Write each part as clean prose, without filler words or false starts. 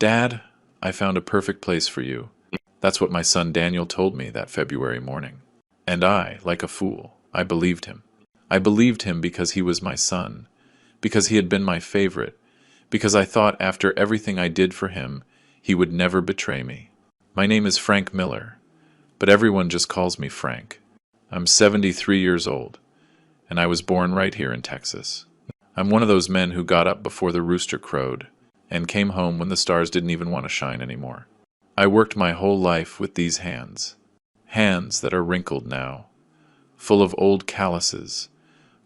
Dad, I found a perfect place for you. That's what my son Daniel told me that February morning. And I, like a fool, I believed him. I believed him because he was my son, because he had been my favorite, because I thought after everything I did for him, he would never betray me. My name is Frank Miller, but everyone just calls me Frank. I'm 73 years old, and I was born right here in Texas. I'm one of those men who got up before the rooster crowed and came home when the stars didn't even want to shine anymore. I worked my whole life with these hands, hands that are wrinkled now, full of old calluses,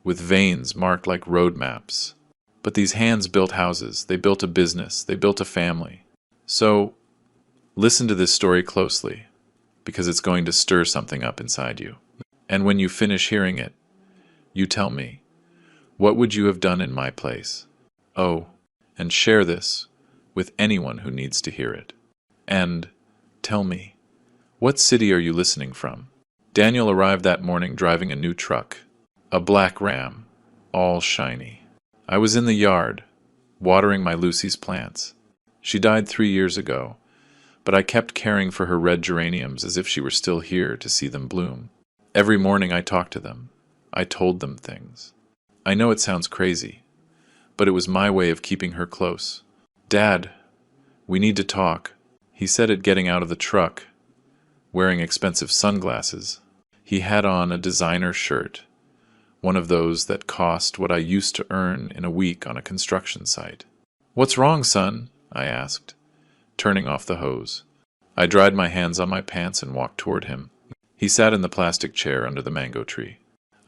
with veins marked like road maps. But these hands built houses, they built a business, they built a family. So, listen to this story closely, because it's going to stir something up inside you. And when you finish hearing it, you tell me, what would you have done in my place? Oh, and share this with anyone who needs to hear it. And tell me, what city are you listening from? Daniel arrived that morning driving a new truck, a black Ram, all shiny. I was in the yard, watering my Lucy's plants. She died 3 years ago, but I kept caring for her red geraniums as if she were still here to see them bloom. Every morning I talked to them. I told them things. I know it sounds crazy, but it was my way of keeping her close. Dad, we need to talk. He said it getting out of the truck, wearing expensive sunglasses. He had on a designer shirt, one of those that cost what I used to earn in a week on a construction site. What's wrong, son? I asked, turning off the hose. I dried my hands on my pants and walked toward him. He sat in the plastic chair under the mango tree.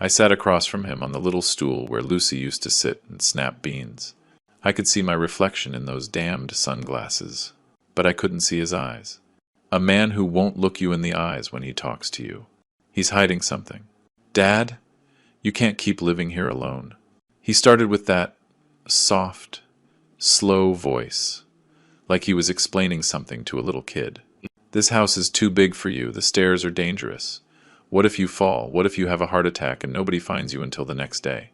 I sat across from him on the little stool where Lucy used to sit and snap beans. I could see my reflection in those damned sunglasses, but I couldn't see his eyes. A man who won't look you in the eyes when he talks to you. He's hiding something. Dad, you can't keep living here alone. He started with that soft, slow voice, like he was explaining something to a little kid. This house is too big for you. The stairs are dangerous. What if you fall? What if you have a heart attack and nobody finds you until the next day?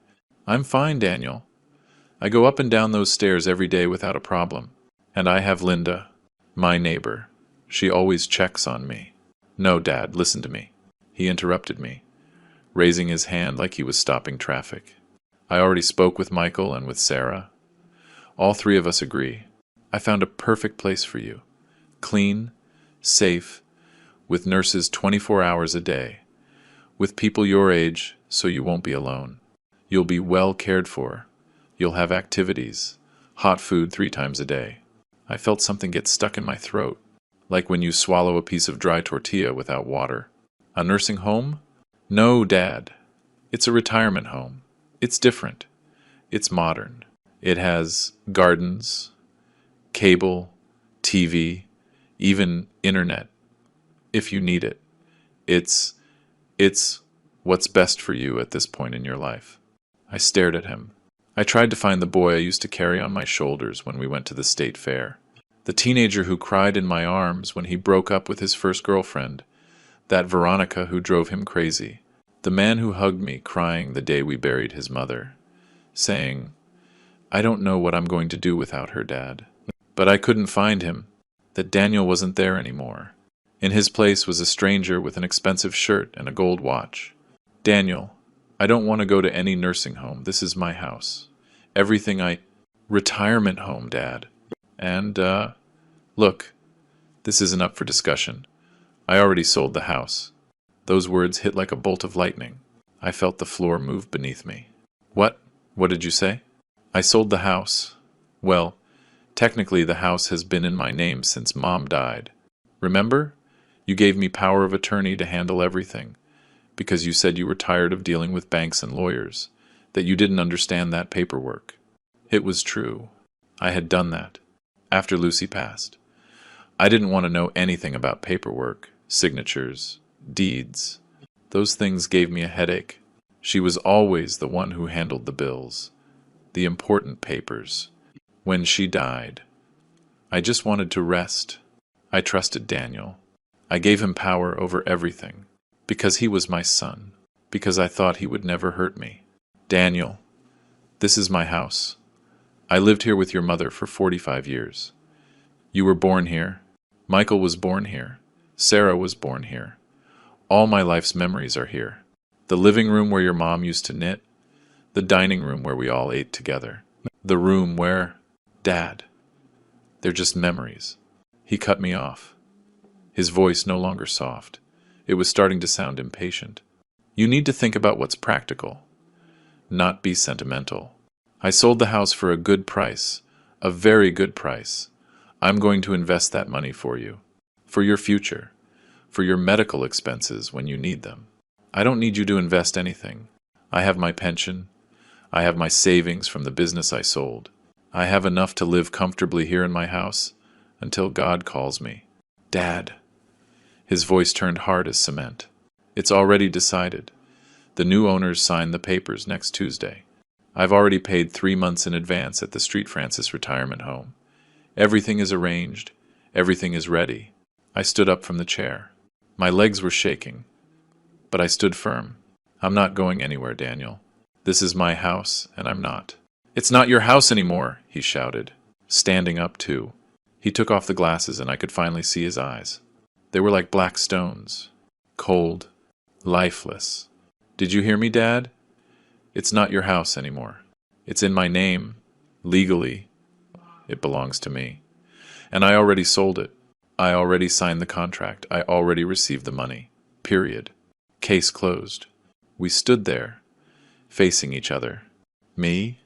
I'm fine, Daniel. I go up and down those stairs every day without a problem. And I have Linda, my neighbor. She always checks on me. No, Dad, listen to me. He interrupted me, raising his hand like he was stopping traffic. I already spoke with Michael and with Sarah. All three of us agree. I found a perfect place for you. Clean, safe, with nurses 24 hours a day. With people your age, so you won't be alone. You'll be well cared for. You'll have activities, hot food 3 times a day. I felt something get stuck in my throat, like when you swallow a piece of dry tortilla without water. A nursing home? No, Dad. It's a retirement home. It's different. It's modern. It has gardens, cable, TV, even internet, if you need it. It's what's best for you at this point in your life. I stared at him. I tried to find the boy I used to carry on my shoulders when we went to the state fair. The teenager who cried in my arms when he broke up with his first girlfriend. That Veronica who drove him crazy. The man who hugged me crying the day we buried his mother, saying, I don't know what I'm going to do without her, Dad. But I couldn't find him. That Daniel wasn't there anymore. In his place was a stranger with an expensive shirt and a gold watch. Daniel, I don't want to go to any nursing home. This is my house. Everything Retirement home, Dad. And, look, this isn't up for discussion. I already sold the house. Those words hit like a bolt of lightning. I felt the floor move beneath me. What? What did you say? I sold the house. Well, technically the house has been in my name since Mom died. Remember? You gave me power of attorney to handle everything, because you said you were tired of dealing with banks and lawyers, that you didn't understand that paperwork. It was true. I had done that, after Lucy passed. I didn't want to know anything about paperwork, signatures, deeds. Those things gave me a headache. She was always the one who handled the bills, the important papers. When she died, I just wanted to rest. I trusted Daniel. I gave him power over everything, because he was my son, because I thought he would never hurt me. Daniel, this is my house. I lived here with your mother for 45 years. You were born here. Michael was born here. Sarah was born here. All my life's memories are here. The living room where your mom used to knit. The dining room where we all ate together. The room where... Dad. They're just memories. He cut me off. His voice no longer soft. It was starting to sound impatient. You need to think about what's practical, not be sentimental. I sold the house for a good price, a very good price. I'm going to invest that money for you, for your future, for your medical expenses when you need them. I don't need you to invest anything. I have my pension. I have my savings from the business I sold. I have enough to live comfortably here in my house until God calls me. Dad. His voice turned hard as cement. It's already decided. The new owners sign the papers next Tuesday. I've already paid 3 months in advance at the Street Francis retirement home. Everything is arranged. Everything is ready. I stood up from the chair. My legs were shaking, but I stood firm. I'm not going anywhere, Daniel. This is my house, and I'm not. It's not your house anymore, he shouted, standing up too. He took off the glasses, and I could finally see his eyes. They were like black stones, cold, lifeless. Did you hear me, Dad? It's not your house anymore. It's in my name. Legally, it belongs to me. And I already sold it. I already signed the contract. I already received the money. Period. Case closed. We stood there, facing each other. Me,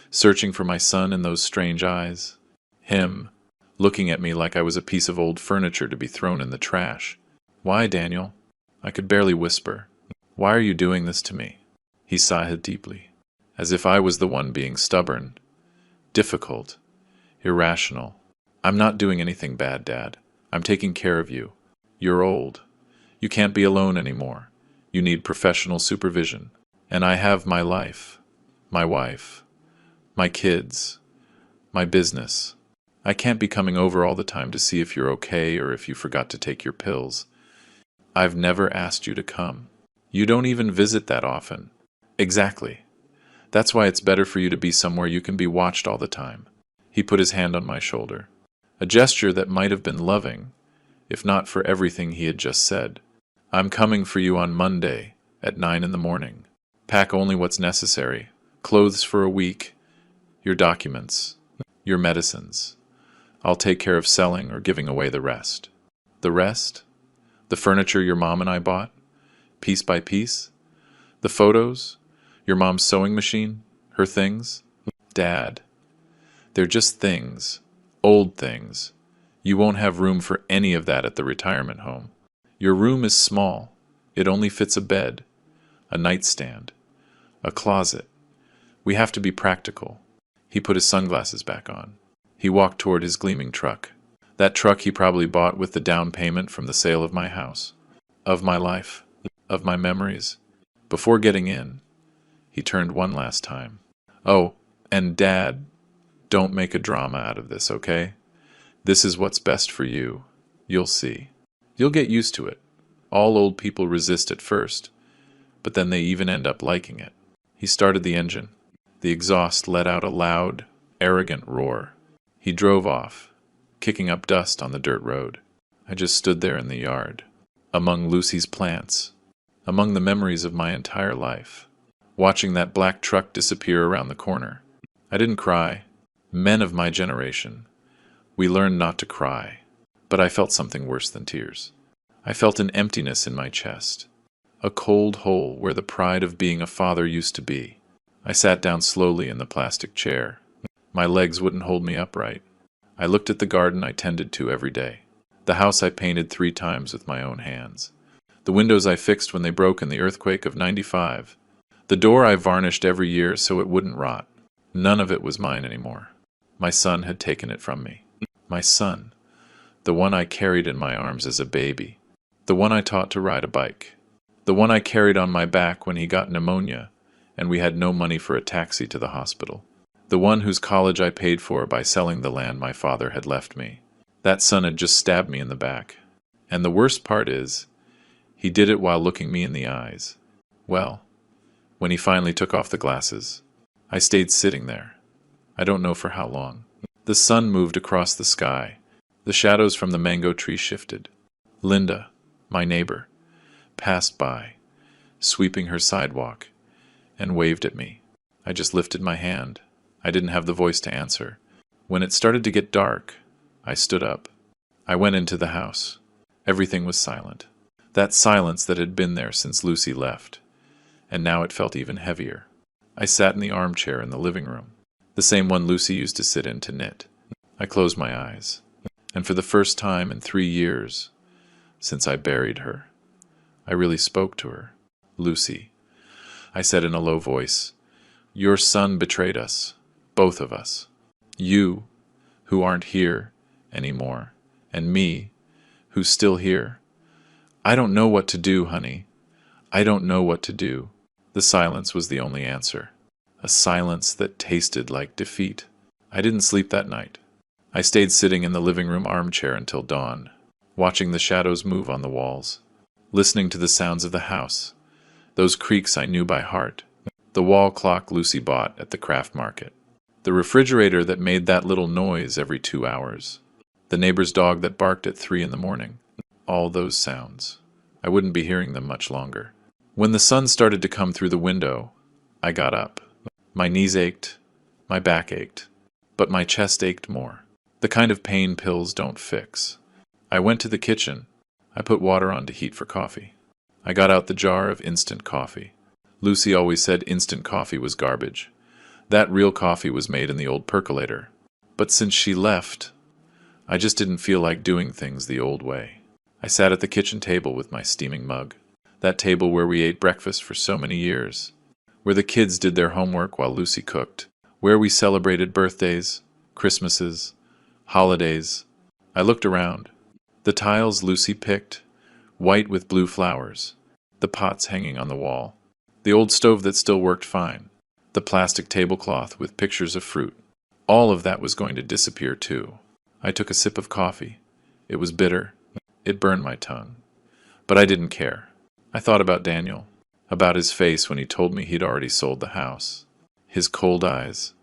searching for my son in those strange eyes. Him, looking at me like I was a piece of old furniture to be thrown in the trash. Why, Daniel? I could barely whisper. Why are you doing this to me? He sighed deeply, as if I was the one being stubborn, difficult, irrational. I'm not doing anything bad, Dad. I'm taking care of you. You're old. You can't be alone anymore. You need professional supervision. And I have my life, my wife, my kids, my business. I can't be coming over all the time to see if you're okay or if you forgot to take your pills. I've never asked you to come. You don't even visit that often. Exactly. That's why it's better for you to be somewhere you can be watched all the time. He put his hand on my shoulder, a gesture that might have been loving, if not for everything he had just said. I'm coming for you on Monday at 9 in the morning. Pack only what's necessary. Clothes for a week, your documents, your medicines. I'll take care of selling or giving away the rest. The rest? The furniture your mom and I bought, piece by piece? The photos? Your mom's sewing machine? Her things? Dad. They're just things. Old things. You won't have room for any of that at the retirement home. Your room is small. It only fits a bed, a nightstand, a closet. We have to be practical. He put his sunglasses back on. He walked toward his gleaming truck. That truck he probably bought with the down payment from the sale of my house, of my life, of my memories. Before getting in, he turned one last time. Oh, and Dad, don't make a drama out of this, okay? This is what's best for you. You'll see. You'll get used to it. All old people resist at first, but then they even end up liking it. He started the engine. The exhaust let out a loud, arrogant roar. He drove off, kicking up dust on the dirt road. I just stood there in the yard, among Lucy's plants, among the memories of my entire life, watching that black truck disappear around the corner. I didn't cry. Men of my generation, we learned not to cry, but I felt something worse than tears. I felt an emptiness in my chest, a cold hole where the pride of being a father used to be. I sat down slowly in the plastic chair. My legs wouldn't hold me upright. I looked at the garden I tended to every day, the house I painted 3 times with my own hands, the windows I fixed when they broke in the earthquake of '95, the door I varnished every year so it wouldn't rot. None of it was mine anymore. My son had taken it from me. My son, the one I carried in my arms as a baby, the one I taught to ride a bike, the one I carried on my back when he got pneumonia and we had no money for a taxi to the hospital, the one whose college I paid for by selling the land my father had left me. That son had just stabbed me in the back. And the worst part is, he did it while looking me in the eyes. Well, when he finally took off the glasses, I stayed sitting there. I don't know for how long. The sun moved across the sky, The shadows from the mango tree shifted. Linda, my neighbor, passed by, sweeping her sidewalk, and waved at me. I just lifted my hand. I didn't have the voice to answer. When it started to get dark, I stood up. I went into the house. Everything was silent. That silence that had been there since Lucy left. And now it felt even heavier. I sat in the armchair in the living room, the same one Lucy used to sit in to knit. I closed my eyes, and for the first time in 3 years, since I buried her, I really spoke to her. Lucy, I said in a low voice, your son betrayed us, both of us. You, who aren't here anymore, and me, who's still here. I don't know what to do, honey. I don't know what to do. The silence was the only answer. A silence that tasted like defeat. I didn't sleep that night. I stayed sitting in the living room armchair until dawn, watching the shadows move on the walls, listening to the sounds of the house, those creaks I knew by heart, the wall clock Lucy bought at the craft market, the refrigerator that made that little noise every 2 hours, the neighbor's dog that barked at 3 in the morning. All those sounds. I wouldn't be hearing them much longer. When the sun started to come through the window, I got up. My knees ached, my back ached, but my chest ached more. The kind of pain pills don't fix. I went to the kitchen. I put water on to heat for coffee. I got out the jar of instant coffee. Lucy always said instant coffee was garbage. That real coffee was made in the old percolator. But since she left, I just didn't feel like doing things the old way. I sat at the kitchen table with my steaming mug. That table where we ate breakfast for so many years. Where the kids did their homework while Lucy cooked. Where we celebrated birthdays, Christmases, holidays. I looked around. The tiles Lucy picked, white with blue flowers. The pots hanging on the wall. The old stove that still worked fine. The plastic tablecloth with pictures of fruit. All of that was going to disappear too. I took a sip of coffee. It was bitter. It burned my tongue. But I didn't care. I thought about Daniel, about his face when he told me he'd already sold the house, his cold eyes,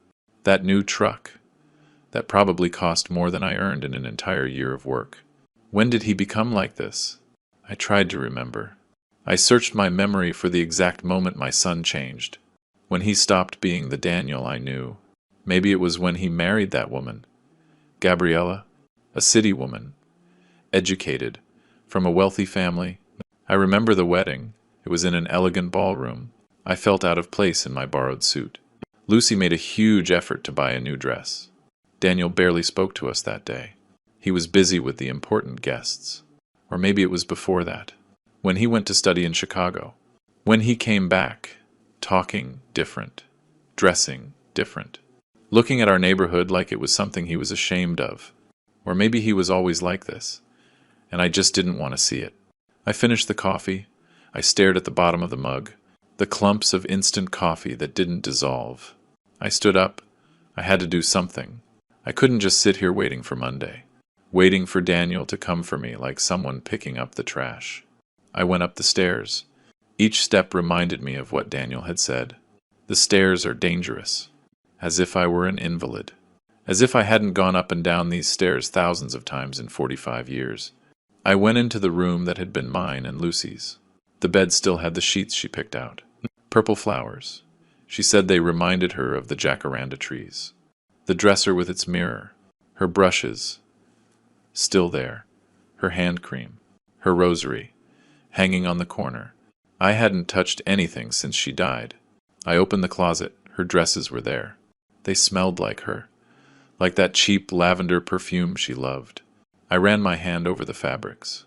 that new truck, that probably cost more than I earned in an entire year of work. When did he become like this? I tried to remember. I searched my memory for the exact moment my son changed, when he stopped being the Daniel I knew. Maybe it was when he married that woman, Gabriella, a city woman, educated, from a wealthy family. I remember the wedding. It was in an elegant ballroom. I felt out of place in my borrowed suit. Lucy made a huge effort to buy a new dress. Daniel barely spoke to us that day. He was busy with the important guests. Or maybe it was before that, when he went to study in Chicago. When he came back, talking different, dressing different, looking at our neighborhood like it was something he was ashamed of. Or maybe he was always like this, and I just didn't want to see it. I finished the coffee. I stared at the bottom of the mug, the clumps of instant coffee that didn't dissolve. I stood up. I had to do something. I couldn't just sit here waiting for Monday, waiting for Daniel to come for me like someone picking up the trash. I went up the stairs. Each step reminded me of what Daniel had said. The stairs are dangerous, as if I were an invalid, as if I hadn't gone up and down these stairs thousands of times in 45 years. I went into the room that had been mine and Lucy's. The bed still had the sheets she picked out. Purple flowers. She said they reminded her of the jacaranda trees. The dresser with its mirror. Her brushes. Still there. Her hand cream. Her rosary. Hanging on the corner. I hadn't touched anything since she died. I opened the closet. Her dresses were there. They smelled like her. Like that cheap lavender perfume she loved. I ran my hand over the fabrics.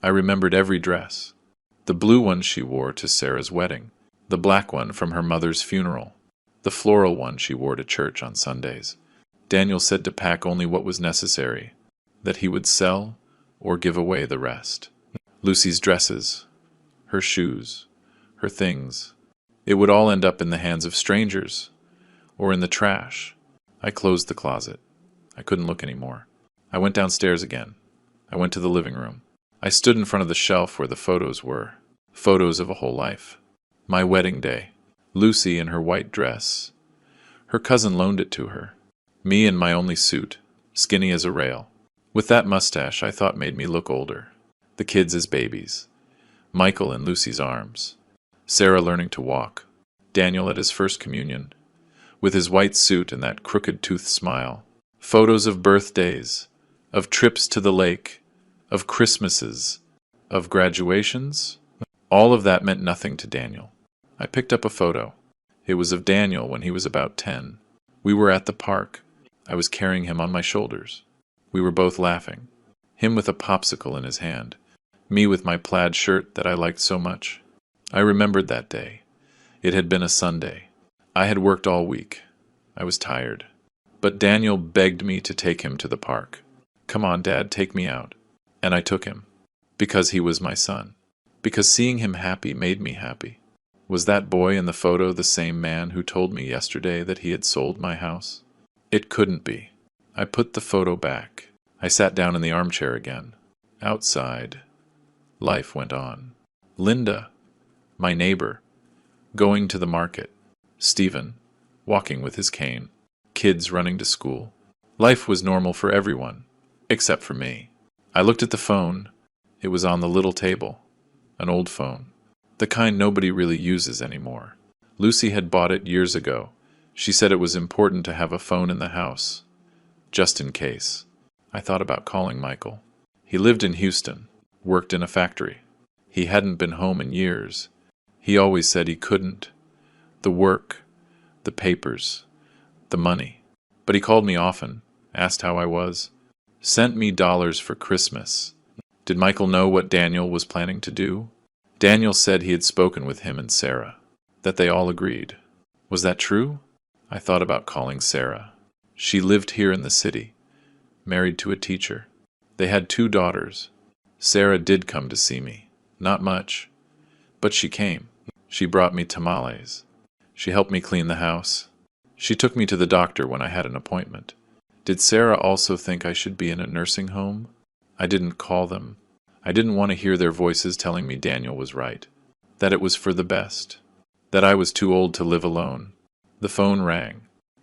I remembered every dress. The blue one she wore to Sarah's wedding. The black one from her mother's funeral. The floral one she wore to church on Sundays. Daniel said to pack only what was necessary, that he would sell or give away the rest. Lucy's dresses, her shoes, her things. It would all end up in the hands of strangers, or in the trash. I closed the closet. I couldn't look anymore. I went downstairs again. I went to the living room. I stood in front of the shelf where the photos were. Photos of a whole life. My wedding day. Lucy in her white dress. Her cousin loaned it to her. Me in my only suit, skinny as a rail. with that mustache I thought made me look older. The kids as babies. Michael in Lucy's arms. Sarah learning to walk. Daniel at his first communion, with his white suit and that crooked-toothed smile. Photos of birthdays, of trips to the lake, of Christmases, of graduations. All of that meant nothing to Daniel. I picked up a photo. It was of Daniel when he was about 10. We were at the park. I was carrying him on my shoulders. We were both laughing. Him with a popsicle in his hand. Me with my plaid shirt that I liked so much. I remembered that day. It had been a Sunday. I had worked all week. I was tired. But Daniel begged me to take him to the park. "Come on, Dad, take me out." And I took him. Because he was my son. Because seeing him happy made me happy. Was that boy in the photo the same man who told me yesterday that he had sold my house? It couldn't be. I put the photo back. I sat down in the armchair again. Outside, life went on. Linda, my neighbor, going to the market. Stephen, walking with his cane. Kids running to school. Life was normal for everyone, except for me. I looked at the phone. It was on the little table. An old phone. The kind nobody really uses anymore. Lucy had bought it years ago. She said it was important to have a phone in the house. Just in case. I thought about calling Michael. He lived in Houston, worked in a factory. He hadn't been home in years. He always said he couldn't. The work, the papers, the money. But he called me often, asked how I was, sent me dollars for Christmas. Did Michael know what Daniel was planning to do? Daniel said he had spoken with him and Sarah, that they all agreed. Was that true? I thought about calling Sarah. She lived here in the city, married to a teacher. They had 2 daughters. Sarah did come to see me. Not much. But she came. She brought me tamales. She helped me clean the house. She took me to the doctor when I had an appointment. Did Sarah also think I should be in a nursing home? I didn't call them. I didn't want to hear their voices telling me Daniel was right, that it was for the best, that I was too old to live alone. The phone rang.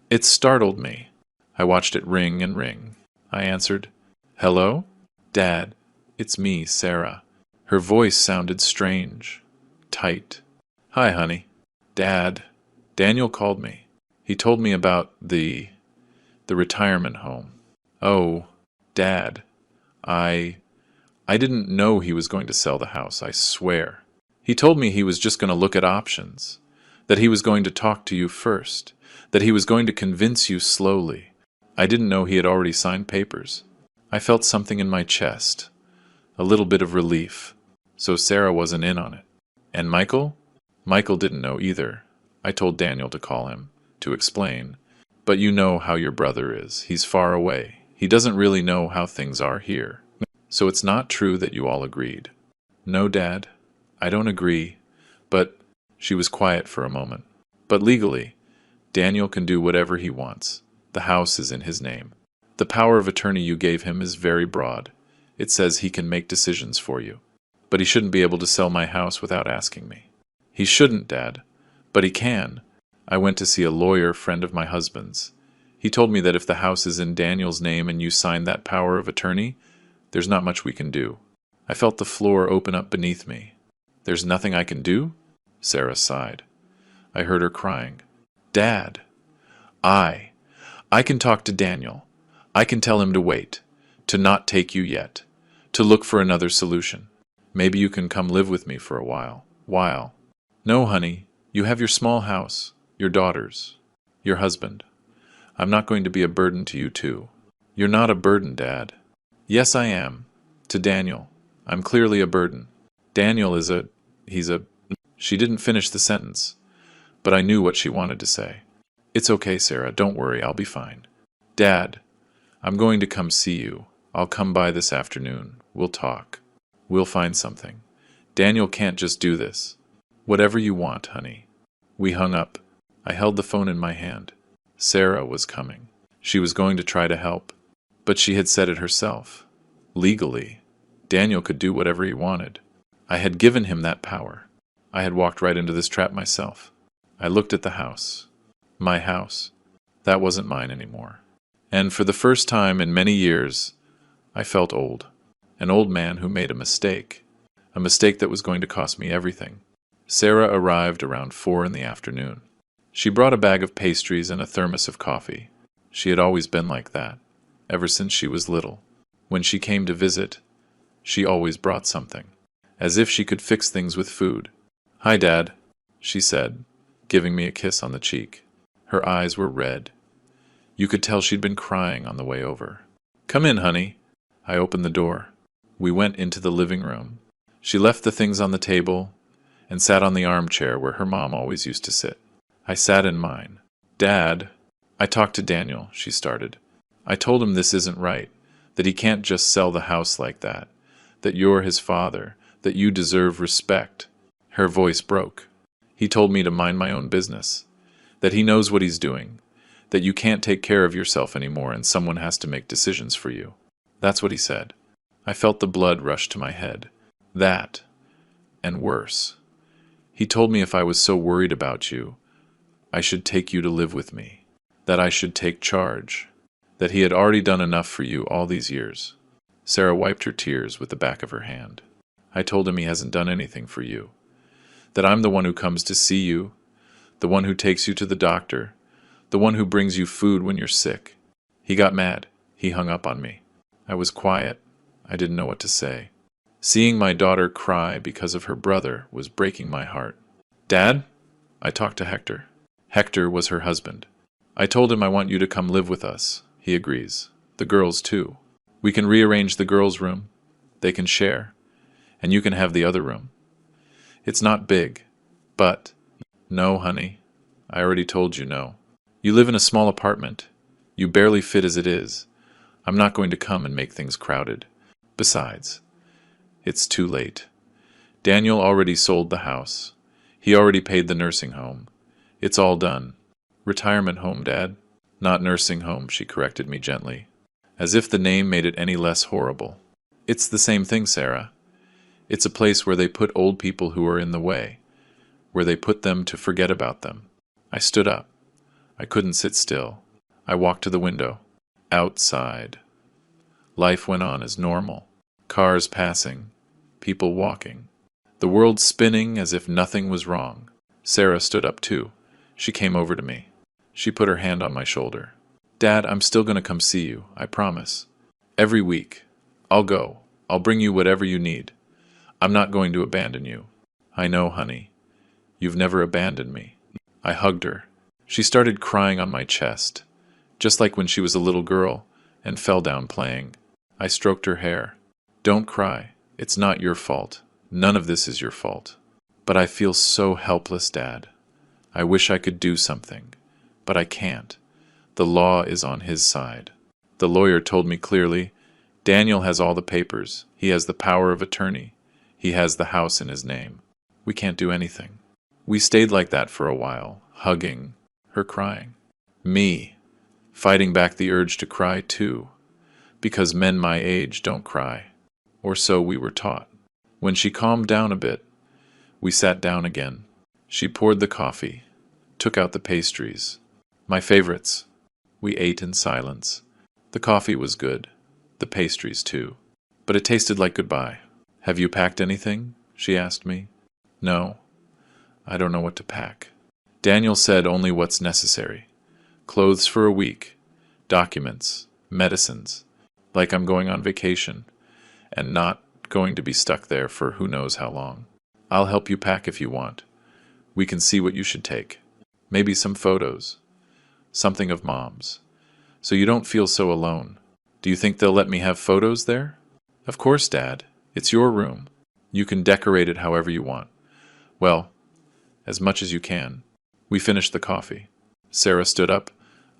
It startled me. I watched it ring and ring. I answered, "Hello? Dad, it's me, Sarah." Her voice sounded strange, tight. "Hi, honey." "Dad." Daniel called me. He told me about the retirement home. "Oh, Dad, I didn't know he was going to sell the house, I swear. He told me he was just going to look at options, that he was going to talk to you first, that he was going to convince you slowly. I didn't know he had already signed papers." I felt something in my chest, a little bit of relief. So Sarah wasn't in on it. And Michael? Michael didn't know either. I told Daniel to call him, to explain. But you know how your brother is. He's far away. He doesn't really know how things are here. So it's not true that you all agreed. "No, Dad, I don't agree, but—" She was quiet for a moment. "But legally, Daniel can do whatever he wants. The house is in his name. The power of attorney you gave him is very broad. It says he can make decisions for you. But he shouldn't be able to sell my house without asking me." "He shouldn't, Dad. But he can. I went to see a lawyer friend of my husband's. He told me that if the house is in Daniel's name and you sign that power of attorney, there's not much we can do." I felt the floor open up beneath me. "There's nothing I can do?" Sarah sighed. I heard her crying. "Dad, I can talk to Daniel. I can tell him to wait, to not take you yet, to look for another solution. Maybe you can come live with me for a while." "No, honey, you have your small house, your daughters, your husband. I'm not going to be a burden to you too." "You're not a burden, Dad." "Yes, I am. To Daniel. I'm clearly a burden. Daniel is he's a—" She didn't finish the sentence, but I knew what she wanted to say. "It's okay, Sarah. Don't worry. I'll be fine." "Dad, I'm going to come see you. I'll come by this afternoon. We'll talk. We'll find something. Daniel can't just do this. Whatever you want, honey." We hung up. I held the phone in my hand. Sarah was coming. She was going to try to help. But she had said it herself. Legally, Daniel could do whatever he wanted. I had given him that power. I had walked right into this trap myself. I looked at the house. My house. That wasn't mine anymore. And for the first time in many years, I felt old. An old man who made a mistake. A mistake that was going to cost me everything. Sarah arrived around 4 in the afternoon. She brought a bag of pastries and a thermos of coffee. She had always been like that, ever since she was little. When she came to visit, she always brought something, as if she could fix things with food. "Hi, Dad," she said, giving me a kiss on the cheek. Her eyes were red. You could tell she'd been crying on the way over. "Come in, honey." I opened the door. We went into the living room. She left the things on the table and sat on the armchair where her mom always used to sit. I sat in mine. "Dad," "I talked to Daniel," she started. "I told him this isn't right, that he can't just sell the house like that, that you're his father, that you deserve respect." Her voice broke. "He told me to mind my own business, that he knows what he's doing, that you can't take care of yourself anymore and someone has to make decisions for you. That's what he said." I felt the blood rush to my head. That, and worse. He told me if I was so worried about you, I should take you to live with me, that I should take charge, that he had already done enough for you all these years. Sarah wiped her tears with the back of her hand. "I told him he hasn't done anything for you, that I'm the one who comes to see you, the one who takes you to the doctor, the one who brings you food when you're sick. He got mad. He hung up on me. I was quiet. I didn't know what to say. Seeing my daughter cry because of her brother was breaking my heart. Dad?" I talked to Hector. Hector was her husband. "I told him I want you to come live with us." He agrees. "The girls, too. We can rearrange the girls' room. They can share. And you can have the other room. It's not big, but—" "No, honey. I already told you no. You live in a small apartment. You barely fit as it is. I'm not going to come and make things crowded. Besides, it's too late. Daniel already sold the house. He already paid the nursing home. It's all done." "Retirement home, Dad." "Not nursing home," she corrected me gently, as if the name made it any less horrible. "It's the same thing, Sarah. It's a place where they put old people who are in the way, where they put them to forget about them." I stood up. I couldn't sit still. I walked to the window. Outside. Life went on as normal. Cars passing. People walking. The world spinning as if nothing was wrong. Sarah stood up too. She came over to me. She put her hand on my shoulder. "Dad, I'm still going to come see you, I promise. Every week. I'll go. I'll bring you whatever you need. I'm not going to abandon you." "I know, honey. You've never abandoned me." I hugged her. She started crying on my chest, just like when she was a little girl, and fell down playing. I stroked her hair. "Don't cry. It's not your fault. None of this is your fault. But I feel so helpless, Dad. I wish I could do something, but I can't. The law is on his side. The lawyer told me clearly, Daniel has all the papers. He has the power of attorney. He has the house in his name. We can't do anything." We stayed like that for a while, hugging, her crying. Me, fighting back the urge to cry too, because men my age don't cry, or so we were taught. When she calmed down a bit, we sat down again. She poured the coffee, took out the pastries, my favorites. We ate in silence. The coffee was good, the pastries too, but it tasted like goodbye. "Have you packed anything?" she asked me. "No, I don't know what to pack. Daniel said only what's necessary. Clothes for a week, documents, medicines, like I'm going on vacation, and not going to be stuck there for who knows how long. I'll help you pack if you want. We can see what you should take. Maybe some photos. Something of Mom's. So you don't feel so alone. Do you think they'll let me have photos there?" "Of course, Dad. It's your room. You can decorate it however you want. Well, as much as you can." We finished the coffee. Sarah stood up.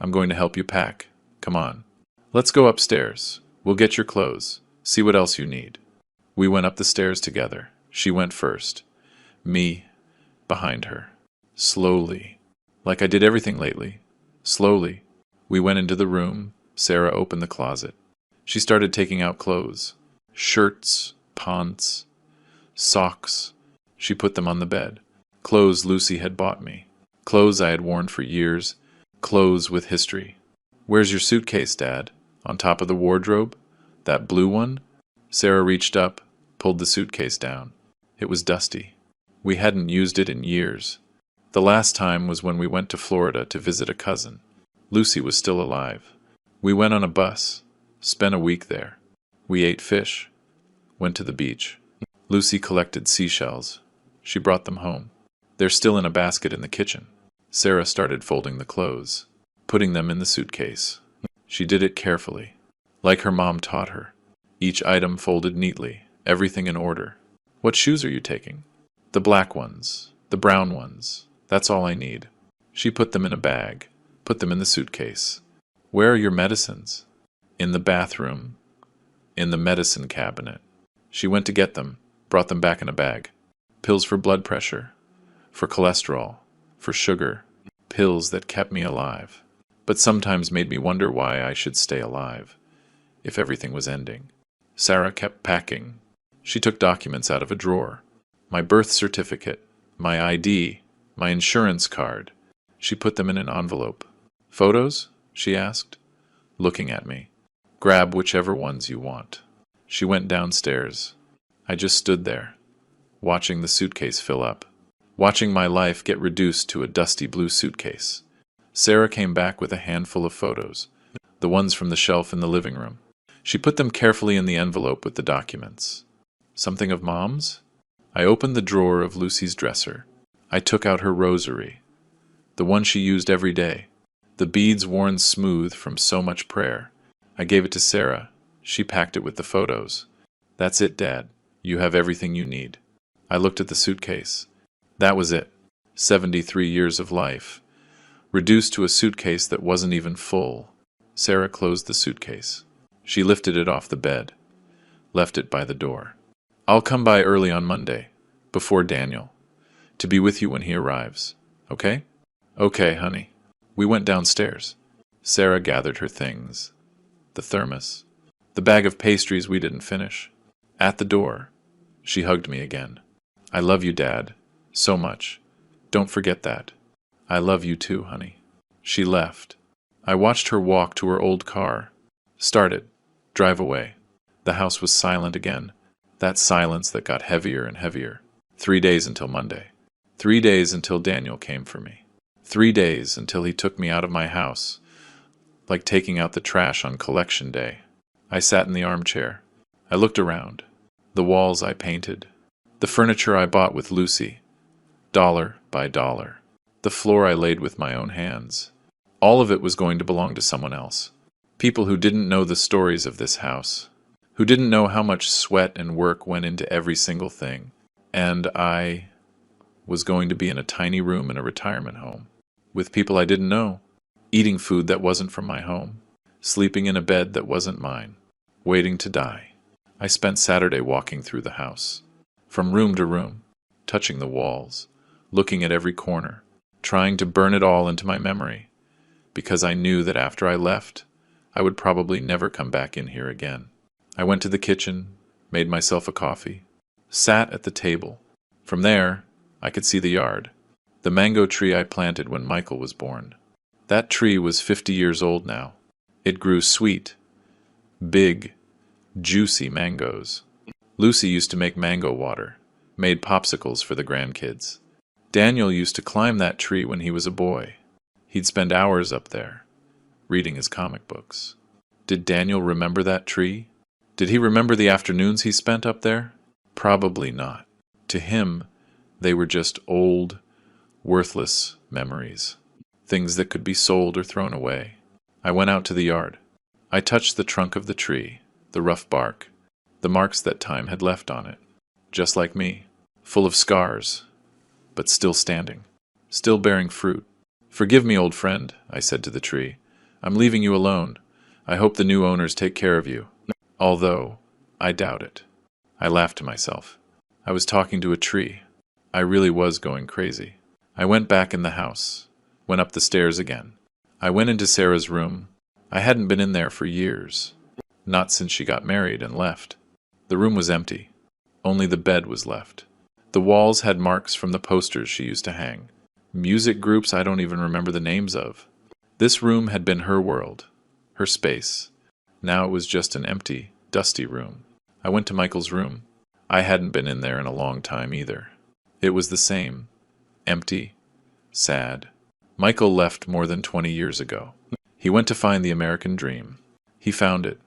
"I'm going to help you pack. Come on. Let's go upstairs. We'll get your clothes. See what else you need." We went up the stairs together. She went first. Me behind her. Slowly. Like I did everything lately. Slowly. We went into the room. Sarah opened the closet. She started taking out clothes. Shirts, pants, socks. She put them on the bed. Clothes Lucy had bought me. Clothes I had worn for years. Clothes with history. "Where's your suitcase, Dad? On top of the wardrobe?" That blue one? Sarah reached up, pulled the suitcase down. It was dusty. We hadn't used it in years. The last time was when we went to Florida to visit a cousin. Lucy was still alive. We went on a bus, spent a week there. We ate fish, went to the beach. Lucy collected seashells. She brought them home. They're still in a basket in the kitchen. Sarah started folding the clothes, putting them in the suitcase. She did it carefully, like her mom taught her. Each item folded neatly, everything in order. What shoes are you taking? The black ones, the brown ones. That's all I need. She put them in a bag, put them in the suitcase. Where are your medicines? In the bathroom, in the medicine cabinet. She went to get them, brought them back in a bag. Pills for blood pressure, for cholesterol, for sugar. Pills that kept me alive, but sometimes made me wonder why I should stay alive, if everything was ending. Sarah kept packing. She took documents out of a drawer. My birth certificate, my ID, my insurance card. She put them in an envelope. Photos? She asked, looking at me. Grab whichever ones you want. She went downstairs. I just stood there, watching the suitcase fill up, watching my life get reduced to a dusty blue suitcase. Sarah came back with a handful of photos, the ones from the shelf in the living room. She put them carefully in the envelope with the documents. Something of Mom's? I opened the drawer of Lucy's dresser. I took out her rosary, the one she used every day, the beads worn smooth from so much prayer. I gave it to Sarah. She packed it with the photos. That's it, Dad. You have everything you need. I looked at the suitcase. That was it. 73 years of life, reduced to a suitcase that wasn't even full. Sarah closed the suitcase. She lifted it off the bed, left it by the door. I'll come by early on Monday, before Daniel, to be with you when he arrives. Okay? Okay, honey. We went downstairs. Sarah gathered her things. The thermos, the bag of pastries we didn't finish. At the door, she hugged me again. I love you, Dad, so much. Don't forget that. I love you too, honey. She left. I watched her walk to her old car. Start it. Drive away. The house was silent again. That silence that got heavier and heavier. 3 days until Monday. 3 days until Daniel came for me. 3 days until he took me out of my house, like taking out the trash on collection day. I sat in the armchair. I looked around. The walls I painted. The furniture I bought with Lucy. Dollar by dollar. The floor I laid with my own hands. All of it was going to belong to someone else. People who didn't know the stories of this house, who didn't know how much sweat and work went into every single thing. And I was going to be in a tiny room in a retirement home, with people I didn't know, eating food that wasn't from my home, sleeping in a bed that wasn't mine, waiting to die. I spent Saturday walking through the house, from room to room, touching the walls, looking at every corner, trying to burn it all into my memory, because I knew that after I left, I would probably never come back in here again. I went to the kitchen, made myself a coffee, sat at the table. From there, I could see the yard, the mango tree I planted when Michael was born. That tree was 50 years old now. It grew sweet, big, juicy mangoes. Lucy used to make mango water, made popsicles for the grandkids. Daniel used to climb that tree when he was a boy. He'd spend hours up there, reading his comic books. Did Daniel remember that tree? Did he remember the afternoons he spent up there? Probably not. To him, they were just old, worthless memories, things that could be sold or thrown away. I went out to the yard. I touched the trunk of the tree, the rough bark, the marks that time had left on it, just like me, full of scars, but still standing, still bearing fruit. Forgive me, old friend, I said to the tree. I'm leaving you alone. I hope the new owners take care of you. Although, I doubt it. I laughed to myself. I was talking to a tree. I really was going crazy. I went back in the house, went up the stairs again. I went into Sarah's room. I hadn't been in there for years, not since she got married and left. The room was empty. Only the bed was left. The walls had marks from the posters she used to hang. Music groups I don't even remember the names of. This room had been her world, her space. Now it was just an empty, dusty room. I went to Michael's room. I hadn't been in there in a long time either. It was the same. Empty. Sad. Michael left more than 20 years ago. He went to find the American dream. He found it,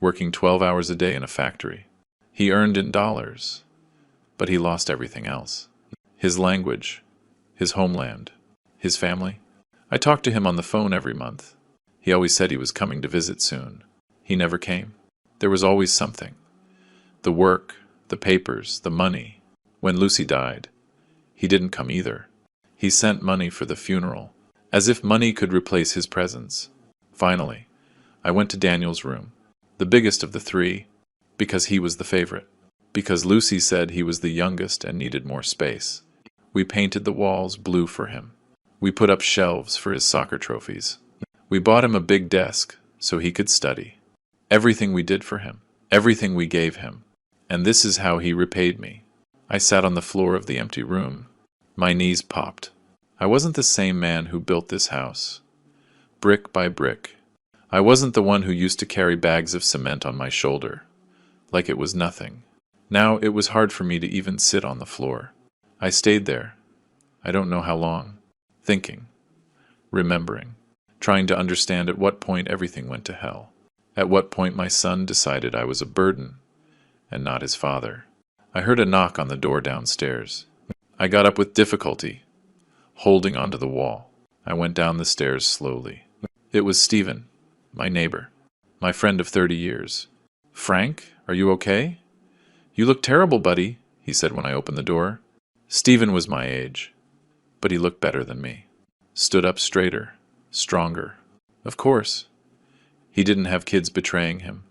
working 12 hours a day in a factory. He earned in dollars, but he lost everything else. His language, his homeland, his family. I talked to him on the phone every month. He always said he was coming to visit soon. He never came. There was always something. The work, the papers, the money. When Lucy died, he didn't come either. He sent money for the funeral, as if money could replace his presence. Finally, I went to Daniel's room, the biggest of the three, because he was the favorite. Because Lucy said he was the youngest and needed more space. We painted the walls blue for him. We put up shelves for his soccer trophies. We bought him a big desk so he could study. Everything we did for him, everything we gave him. And this is how he repaid me. I sat on the floor of the empty room. My knees popped. I wasn't the same man who built this house. Brick by brick. I wasn't the one who used to carry bags of cement on my shoulder, like it was nothing. Now it was hard for me to even sit on the floor. I stayed there. I don't know how long. Thinking. Remembering. Trying to understand at what point everything went to hell. At what point my son decided I was a burden and not his father. I heard a knock on the door downstairs. I got up with difficulty, holding onto the wall. I went down the stairs slowly. It was Stephen, my neighbor, my friend of 30 years. "Frank, are you okay? You look terrible, buddy," he said when I opened the door. Stephen was my age, but he looked better than me. Stood up straighter, stronger. Of course. He didn't have kids betraying him.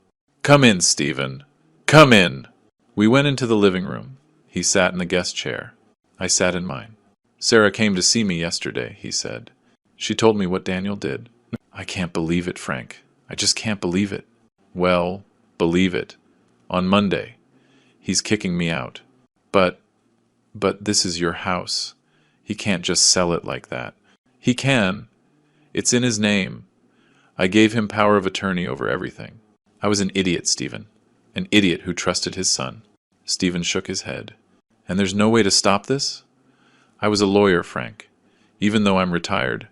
"Come in, Stephen. Come in." We went into the living room. He sat in the guest chair. I sat in mine. "Sarah came to see me yesterday," he said. "She told me what Daniel did." "I can't believe it, Frank. I just can't believe it." "Well, believe it. On Monday. He's kicking me out. But this is your house. He can't just sell it like that." "He can. It's in his name. I gave him power of attorney over everything. I was an idiot, Stephen. An idiot who trusted his son." Stephen shook his head. "And there's no way to stop this?" "I was a lawyer, Frank. Even though I'm retired,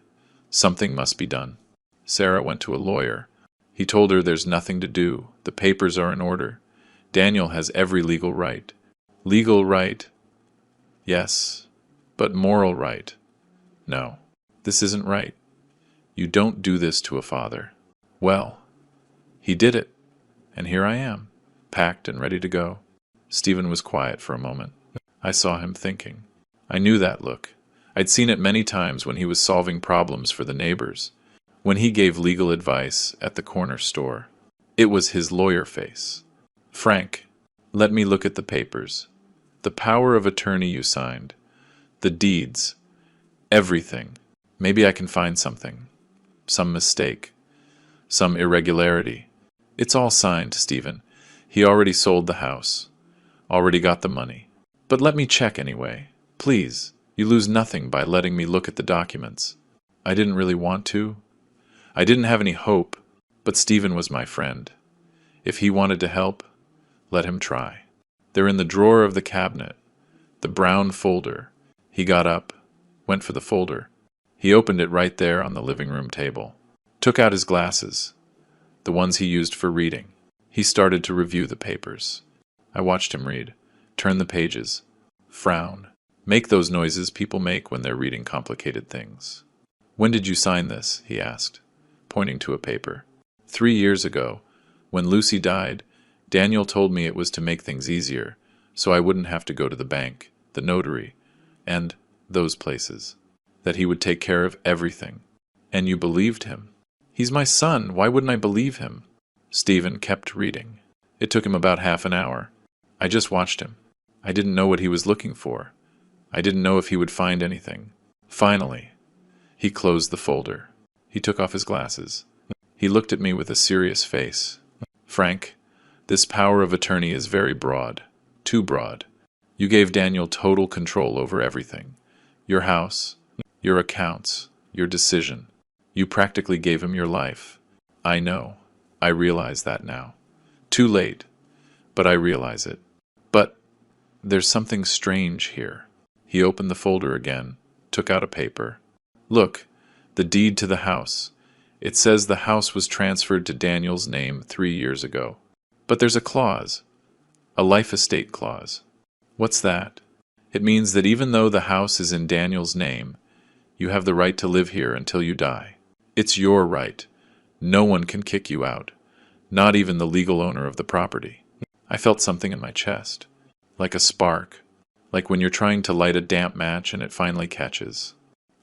something must be done." Sarah went to a lawyer. He told her there's nothing to do. The papers are in order. Daniel has every legal right. Legal right? Yes. But moral right? No. This isn't right. You don't do this to a father. Well, he did it. And here I am, packed and ready to go. Stephen was quiet for a moment. I saw him thinking. I knew that look. I'd seen it many times when he was solving problems for the neighbors, when he gave legal advice at the corner store. It was his lawyer face. "Frank, let me look at the papers. The power of attorney you signed. The deeds. Everything. Maybe I can find something. Some mistake. Some irregularity. It's all signed, Stephen. He already sold the house. Already got the money. But let me check anyway. Please, you lose nothing by letting me look at the documents." I didn't really want to. I didn't have any hope, but Stephen was my friend. If he wanted to help, let him try. They're in the drawer of the cabinet, the brown folder. He got up, went for the folder. He opened it right there on the living room table. Took out his glasses, the ones he used for reading. He started to review the papers. I watched him read, turn the pages, frown, make those noises people make when they're reading complicated things. "When did you sign this?" he asked, pointing to a paper. 3 years ago, when Lucy died, Daniel told me it was to make things easier, so I wouldn't have to go to the bank, the notary, and those places. That he would take care of everything. And you believed him. He's my son. Why wouldn't I believe him? Stephen kept reading. It took him about half an hour. I just watched him. I didn't know what he was looking for. I didn't know if he would find anything. Finally, he closed the folder. He took off his glasses. He looked at me with a serious face. "Frank, this power of attorney is very broad. Too broad. You gave Daniel total control over everything. Your house, your accounts, your decision. You practically gave him your life. I know. I realize that now. Too late, but I realize it. But there's something strange here. He opened the folder again, took out a paper. Look, the deed to the house. It says the house was transferred to Daniel's name 3 years ago. But there's a clause, a life estate clause. What's that? It means that even though the house is in Daniel's name, you have the right to live here until you die. It's your right. No one can kick you out, not even the legal owner of the property. I felt something in my chest, like a spark, like when you're trying to light a damp match and it finally catches.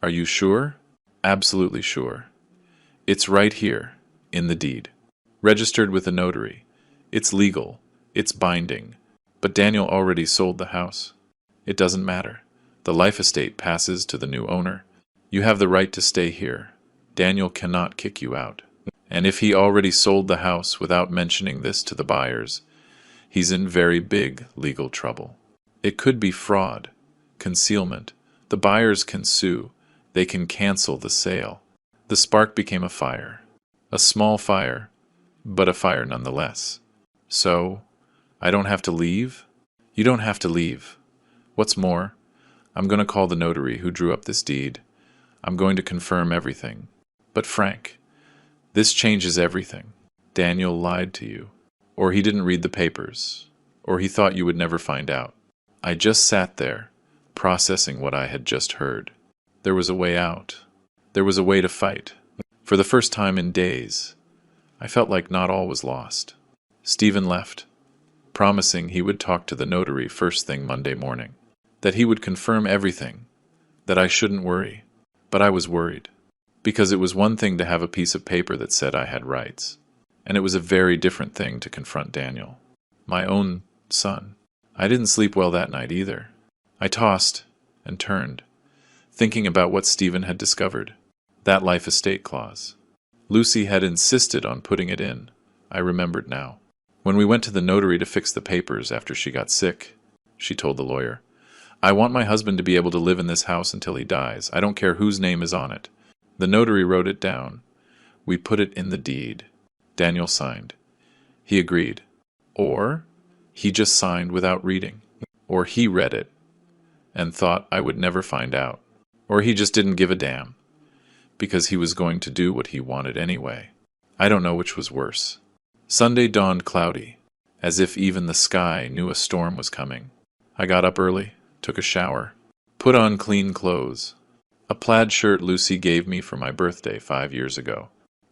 Are you sure? Absolutely sure. It's right here, in the deed. Registered with a notary. It's legal. It's binding. But Daniel already sold the house. It doesn't matter. The life estate passes to the new owner. You have the right to stay here. Daniel cannot kick you out. And if he already sold the house without mentioning this to the buyers, he's in very big legal trouble. It could be fraud, concealment. The buyers can sue. They can cancel the sale. The spark became a fire. A small fire, but a fire nonetheless. So, I don't have to leave? You don't have to leave. What's more, I'm going to call the notary who drew up this deed. I'm going to confirm everything. But Frank, this changes everything. Daniel lied to you. Or he didn't read the papers. Or he thought you would never find out. I just sat there, processing what I had just heard. There was a way out. There was a way to fight. For the first time in days, I felt like not all was lost. Stephen left, promising he would talk to the notary first thing Monday morning. That he would confirm everything. That I shouldn't worry. But I was worried. Because it was one thing to have a piece of paper that said I had rights. And it was a very different thing to confront Daniel. My own son. I didn't sleep well that night either. I tossed and turned, thinking about what Stephen had discovered. That life estate clause. Lucy had insisted on putting it in. I remembered now. When we went to the notary to fix the papers after she got sick, she told the lawyer, I want my husband to be able to live in this house until he dies. I don't care whose name is on it. The notary wrote it down. We put it in the deed. Daniel signed. He agreed. Or he just signed without reading. Or he read it and thought I would never find out. Or he just didn't give a damn, because he was going to do what he wanted anyway. I don't know which was worse. Sunday dawned cloudy, as if even the sky knew a storm was coming. I got up early, took a shower, put on clean clothes. A plaid shirt Lucy gave me for my birthday 5 years ago.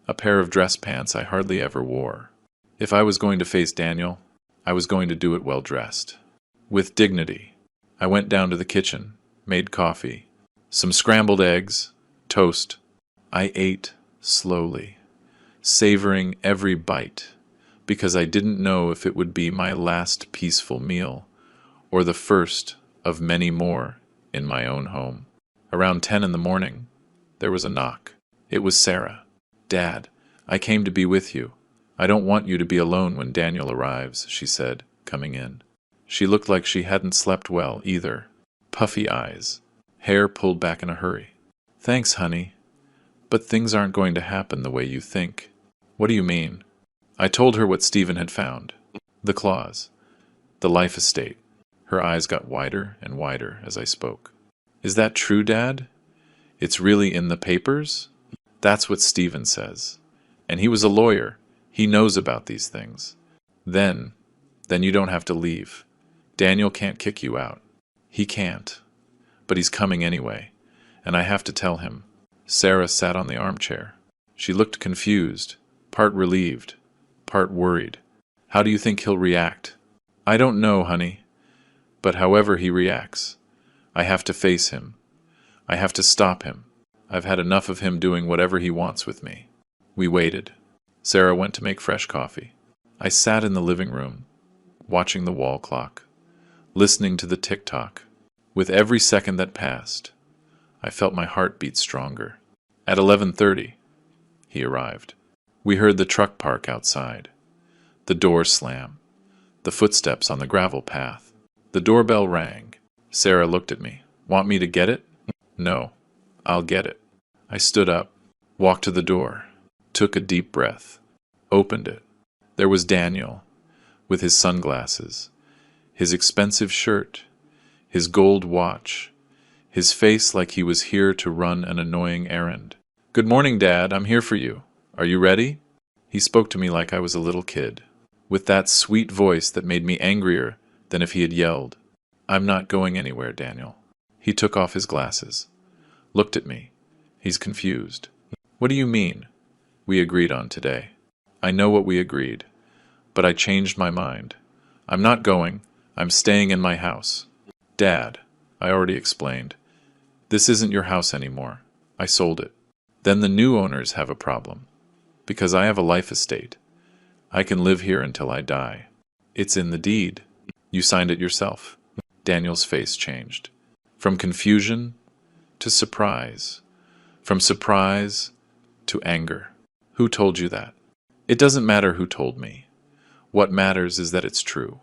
A pair of dress pants I hardly ever wore. If I was going to face Daniel, I was going to do it well dressed. With dignity. I went down to the kitchen, made coffee, some scrambled eggs, toast. I ate slowly, savoring every bite, because I didn't know if it would be my last peaceful meal, or the first of many more in my own home. Around 10 in the morning, there was a knock. It was Sarah. Dad, I came to be with you. I don't want you to be alone when Daniel arrives, she said, coming in. She looked like she hadn't slept well either. Puffy eyes, hair pulled back in a hurry. Thanks, honey. But things aren't going to happen the way you think. What do you mean? I told her what Stephen had found. The clause. The life estate. Her eyes got wider and wider as I spoke. Is that true, Dad? It's really in the papers? That's what Stephen says. And he was a lawyer. He knows about these things. Then you don't have to leave. Daniel can't kick you out. He can't. But he's coming anyway. And I have to tell him. Sarah sat on the armchair. She looked confused, part relieved, part worried. How do you think he'll react? I don't know, honey. But however he reacts, I have to face him. I have to stop him. I've had enough of him doing whatever he wants with me. We waited. Sarah went to make fresh coffee. I sat in the living room, watching the wall clock, listening to the tick-tock. With every second that passed, I felt my heart beat stronger. At 11:30, he arrived. We heard the truck park outside, the door slam, the footsteps on the gravel path. The doorbell rang. Sarah looked at me. Want me to get it? No, I'll get it. I stood up, walked to the door, took a deep breath, opened it. There was Daniel, with his sunglasses, his expensive shirt, his gold watch, his face like he was here to run an annoying errand. "Good morning, Dad. I'm here for you. Are you ready?" He spoke to me like I was a little kid, with that sweet voice that made me angrier than if he had yelled. "I'm not going anywhere, Daniel." He took off his glasses, looked at me. He's confused. "What do you mean? We agreed on today." "I know what we agreed, but I changed my mind. I'm not going. I'm staying in my house." "Dad," I already explained, "this isn't your house anymore. I sold it." "Then the new owners have a problem, because I have a life estate. I can live here until I die. It's in the deed. You signed it yourself." Daniel's face changed. From confusion to surprise. From surprise to anger. "Who told you that?" "It doesn't matter who told me. What matters is that it's true.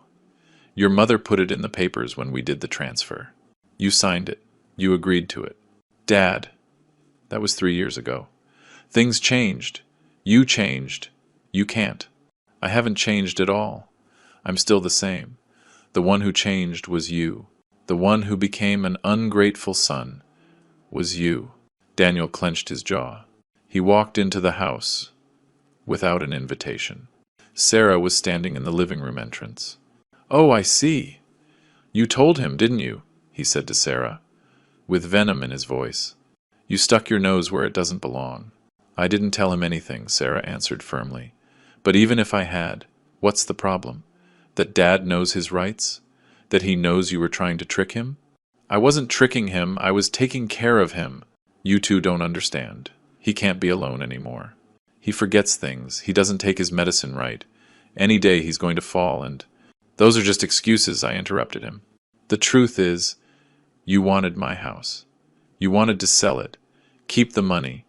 Your mother put it in the papers when we did the transfer. You signed it. You agreed to it." "Dad, that was 3 years ago. Things changed. You changed. You can't." "I haven't changed at all. I'm still the same. The one who changed was you. The one who became an ungrateful son was you." Daniel clenched his jaw. He walked into the house without an invitation. Sarah was standing in the living room entrance. "Oh, I see. You told him, didn't you?" he said to Sarah, with venom in his voice. "You stuck your nose where it doesn't belong." "I didn't tell him anything," Sarah answered firmly. "But even if I had, what's the problem? That Dad knows his rights? That he knows you were trying to trick him?" "I wasn't tricking him. I was taking care of him." "You two don't understand. He can't be alone anymore. He forgets things. He doesn't take his medicine right. Any day he's going to fall and—" "Those are just excuses," I interrupted him. "The truth is, you wanted my house. You wanted to sell it, keep the money,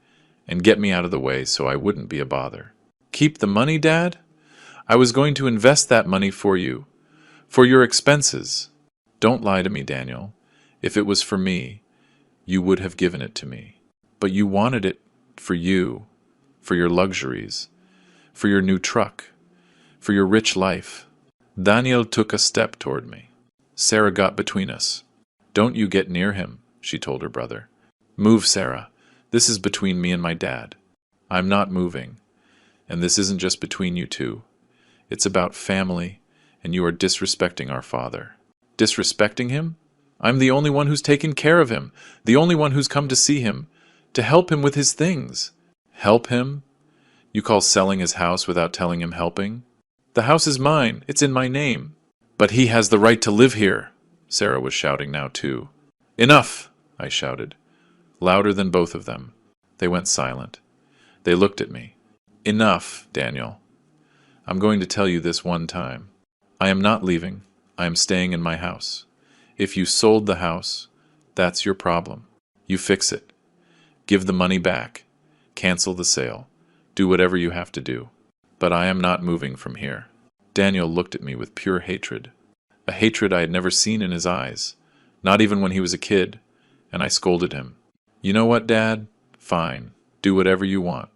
and get me out of the way so I wouldn't be a bother." "Keep the money, Dad? I was going to invest that money for you, for your expenses." "Don't lie to me, Daniel. If it was for me, you would have given it to me. But you wanted it for you, for your luxuries, for your new truck, for your rich life." Daniel took a step toward me. Sarah got between us. "Don't you get near him," she told her brother. "Move, Sarah. This is between me and my dad." "I'm not moving. And this isn't just between you two. It's about family, and you are disrespecting our father." "Disrespecting him? I'm the only one who's taken care of him, the only one who's come to see him, to help him with his things." "Help him? You call selling his house without telling him helping?" "The house is mine. It's in my name." "But he has the right to live here." Sarah was shouting now too. "Enough!" I shouted, louder than both of them. They went silent. They looked at me. "Enough, Daniel. I'm going to tell you this one time. I am not leaving. I am staying in my house. If you sold the house, that's your problem. You fix it. Give the money back. Cancel the sale. Do whatever you have to do. But I am not moving from here." Daniel looked at me with pure hatred. A hatred I had never seen in his eyes, not even when he was a kid, and I scolded him. "You know what, Dad? Fine. Do whatever you want.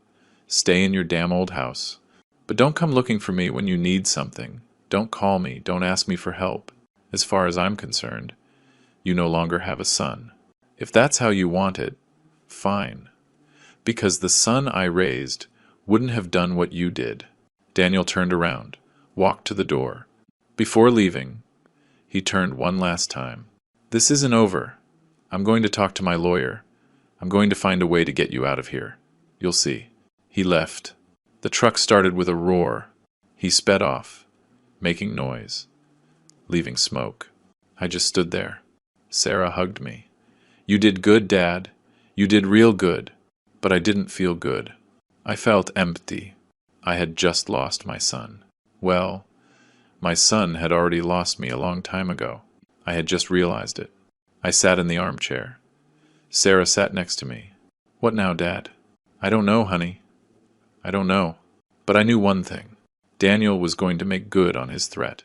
Stay in your damn old house. But don't come looking for me when you need something. Don't call me. Don't ask me for help. As far as I'm concerned, you no longer have a son. If that's how you want it, fine. Because the son I raised wouldn't have done what you did." Daniel turned around, walked to the door. Before leaving, he turned one last time. "This isn't over. I'm going to talk to my lawyer. I'm going to find a way to get you out of here. You'll see." He left. The truck started with a roar. He sped off, making noise, leaving smoke. I just stood there. Sarah hugged me. "You did good, Dad. You did real good." But I didn't feel good. I felt empty. I had just lost my son. Well, my son had already lost me a long time ago. I had just realized it. I sat in the armchair. Sarah sat next to me. "What now, Dad?" "I don't know, honey. I don't know." But I knew one thing. Daniel was going to make good on his threat.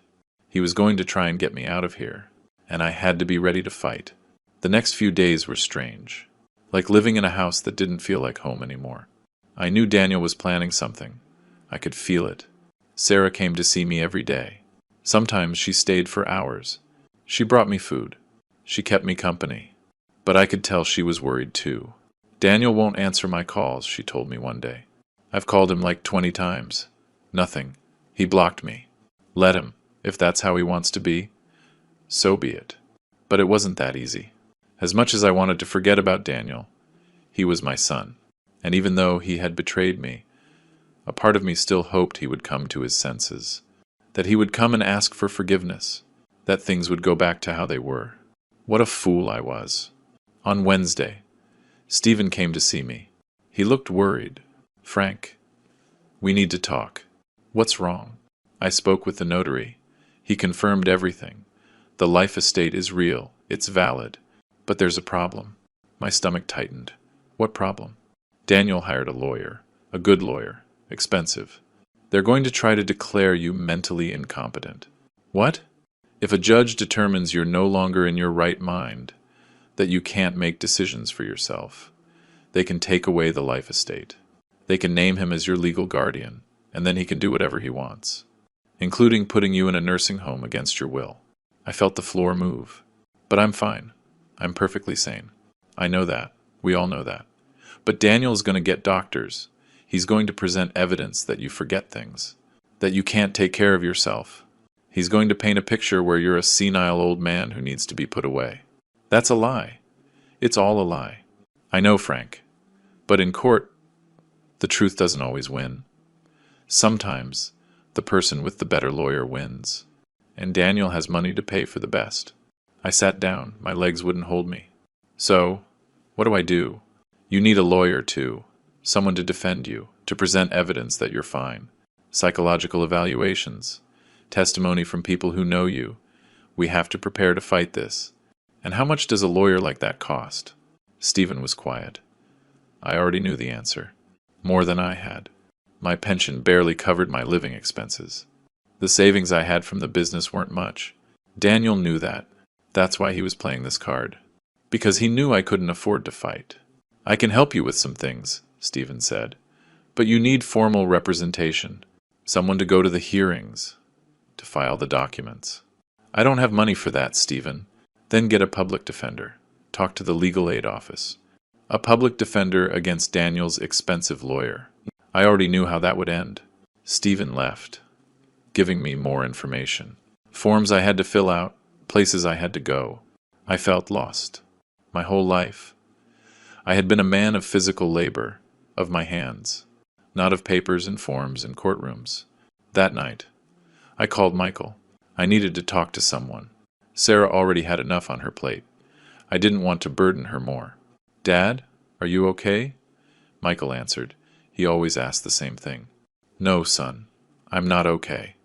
He was going to try and get me out of here, and I had to be ready to fight. The next few days were strange, like living in a house that didn't feel like home anymore. I knew Daniel was planning something. I could feel it. Sarah came to see me every day. Sometimes she stayed for hours. She brought me food. She kept me company. But I could tell she was worried too. Daniel won't answer my calls, she told me one day. I've called him like 20 times. Nothing. He blocked me. Let him. If that's how he wants to be, so be it. But it wasn't that easy. As much as I wanted to forget about Daniel, he was my son. And even though he had betrayed me, a part of me still hoped he would come to his senses. That he would come and ask for forgiveness. That things would go back to how they were. What a fool I was. On Wednesday, Stephen came to see me. He looked worried. Frank, we need to talk. What's wrong? I spoke with the notary. He confirmed everything. The life estate is real. It's valid. But there's a problem. My stomach tightened. What problem? Daniel hired a lawyer. A good lawyer. Expensive. They're going to try to declare you mentally incompetent. What? If a judge determines you're no longer in your right mind, that you can't make decisions for yourself, they can take away the life estate. They can name him as your legal guardian, and then he can do whatever he wants, including putting you in a nursing home against your will. I felt the floor move. But I'm fine. I'm perfectly sane. I know that. We all know that. But Daniel's going to get doctors. He's going to present evidence that you forget things, that you can't take care of yourself. He's going to paint a picture where you're a senile old man who needs to be put away. That's a lie. It's all a lie. I know, Frank. But in court, the truth doesn't always win. Sometimes the person with the better lawyer wins. And Daniel has money to pay for the best. I sat down. My legs wouldn't hold me. So, what do I do? You need a lawyer, too. Someone to defend you, to present evidence that you're fine. Psychological evaluations. Testimony from people who know you. We have to prepare to fight this. And how much does a lawyer like that cost? Stephen was quiet. I already knew the answer. More than I had. My pension barely covered my living expenses. The savings I had from the business weren't much. Daniel knew that. That's why he was playing this card. Because he knew I couldn't afford to fight. I can help you with some things, Stephen said. But you need formal representation. Someone to go to the hearings. To file the documents. I don't have money for that, Stephen. Then get a public defender. Talk to the legal aid office. A public defender against Daniel's expensive lawyer. I already knew how that would end. Stephen left, giving me more information. Forms I had to fill out, places I had to go. I felt lost. My whole life. I had been a man of physical labor, of my hands, not of papers and forms and courtrooms. That night, I called Michael. I needed to talk to someone. Sarah already had enough on her plate. I didn't want to burden her more. Dad, are you okay? Michael answered. He always asked the same thing. No, son, I'm not okay.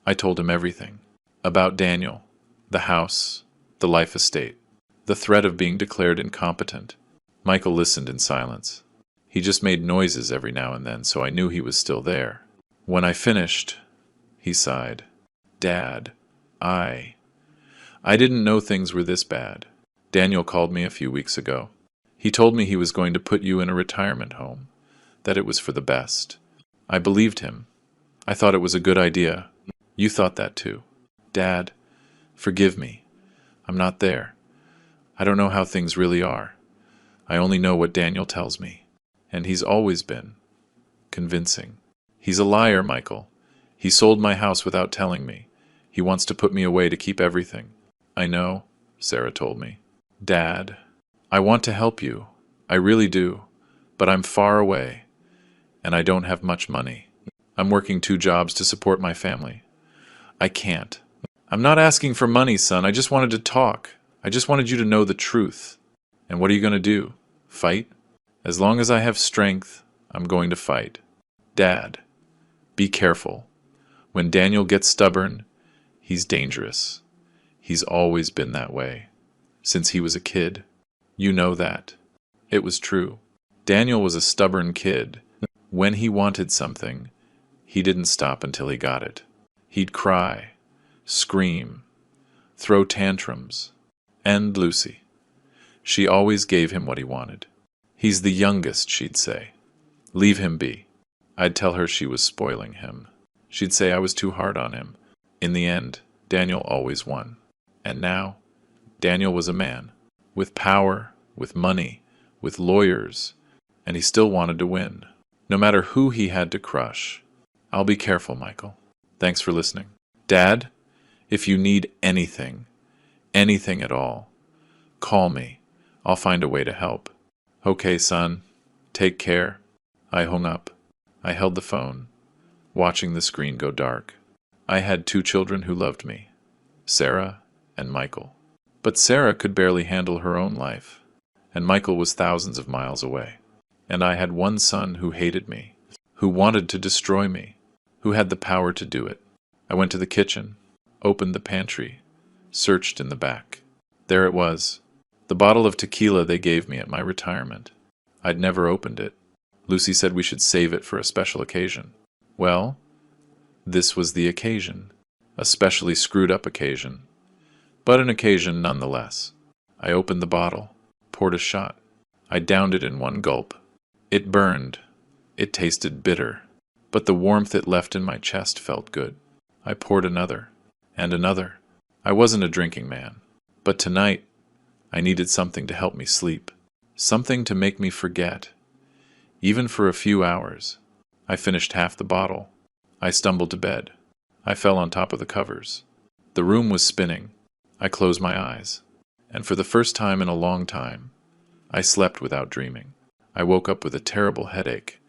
I told him everything. About Daniel, the house, the life estate, the threat of being declared incompetent. Michael listened in silence. He just made noises every now and then, so I knew he was still there. When I finished, he sighed. Dad, I didn't know things were this bad. Daniel called me a few weeks ago. He told me he was going to put you in a retirement home, that it was for the best. I believed him. I thought it was a good idea. You thought that too. Dad, forgive me. I'm not there. I don't know how things really are. I only know what Daniel tells me. And he's always been convincing. He's a liar, Michael. He sold my house without telling me. He wants to put me away to keep everything. I know, Sarah told me. Dad, I want to help you. I really do. But I'm far away. And I don't have much money. I'm working 2 jobs to support my family. I can't. I'm not asking for money, son. I just wanted to talk. I just wanted you to know the truth. And what are you going to do? Fight? As long as I have strength, I'm going to fight. Dad, be careful. When Daniel gets stubborn, he's dangerous. He's always been that way. Since he was a kid. You know that. It was true. Daniel was a stubborn kid. When he wanted something, he didn't stop until he got it. He'd cry, scream, throw tantrums. And Lucy. She always gave him what he wanted. He's the youngest, she'd say. Leave him be. I'd tell her she was spoiling him. She'd say I was too hard on him. In the end, Daniel always won. And now, Daniel was a man, with power, with money, with lawyers, and he still wanted to win, no matter who he had to crush. I'll be careful, Michael. Thanks for listening. Dad, if you need anything, anything at all, call me. I'll find a way to help. Okay, son. Take care. I hung up. I held the phone, watching the screen go dark. I had two children who loved me, Sarah and Michael. But Sarah could barely handle her own life, and Michael was thousands of miles away. And I had one son who hated me, who wanted to destroy me, who had the power to do it. I went to the kitchen, opened the pantry, searched in the back. There it was, the bottle of tequila they gave me at my retirement. I'd never opened it. Lucy said we should save it for a special occasion. Well, this was the occasion, a specially screwed up occasion, but an occasion nonetheless. I opened the bottle, poured a shot. I downed it in one gulp. It burned. It tasted bitter, but the warmth it left in my chest felt good. I poured another, and another. I wasn't a drinking man, but tonight I needed something to help me sleep, something to make me forget, even for a few hours. I finished half the bottle. I stumbled to bed. I fell on top of the covers. The room was spinning. I closed my eyes, and for the first time in a long time, I slept without dreaming. I woke up with a terrible headache.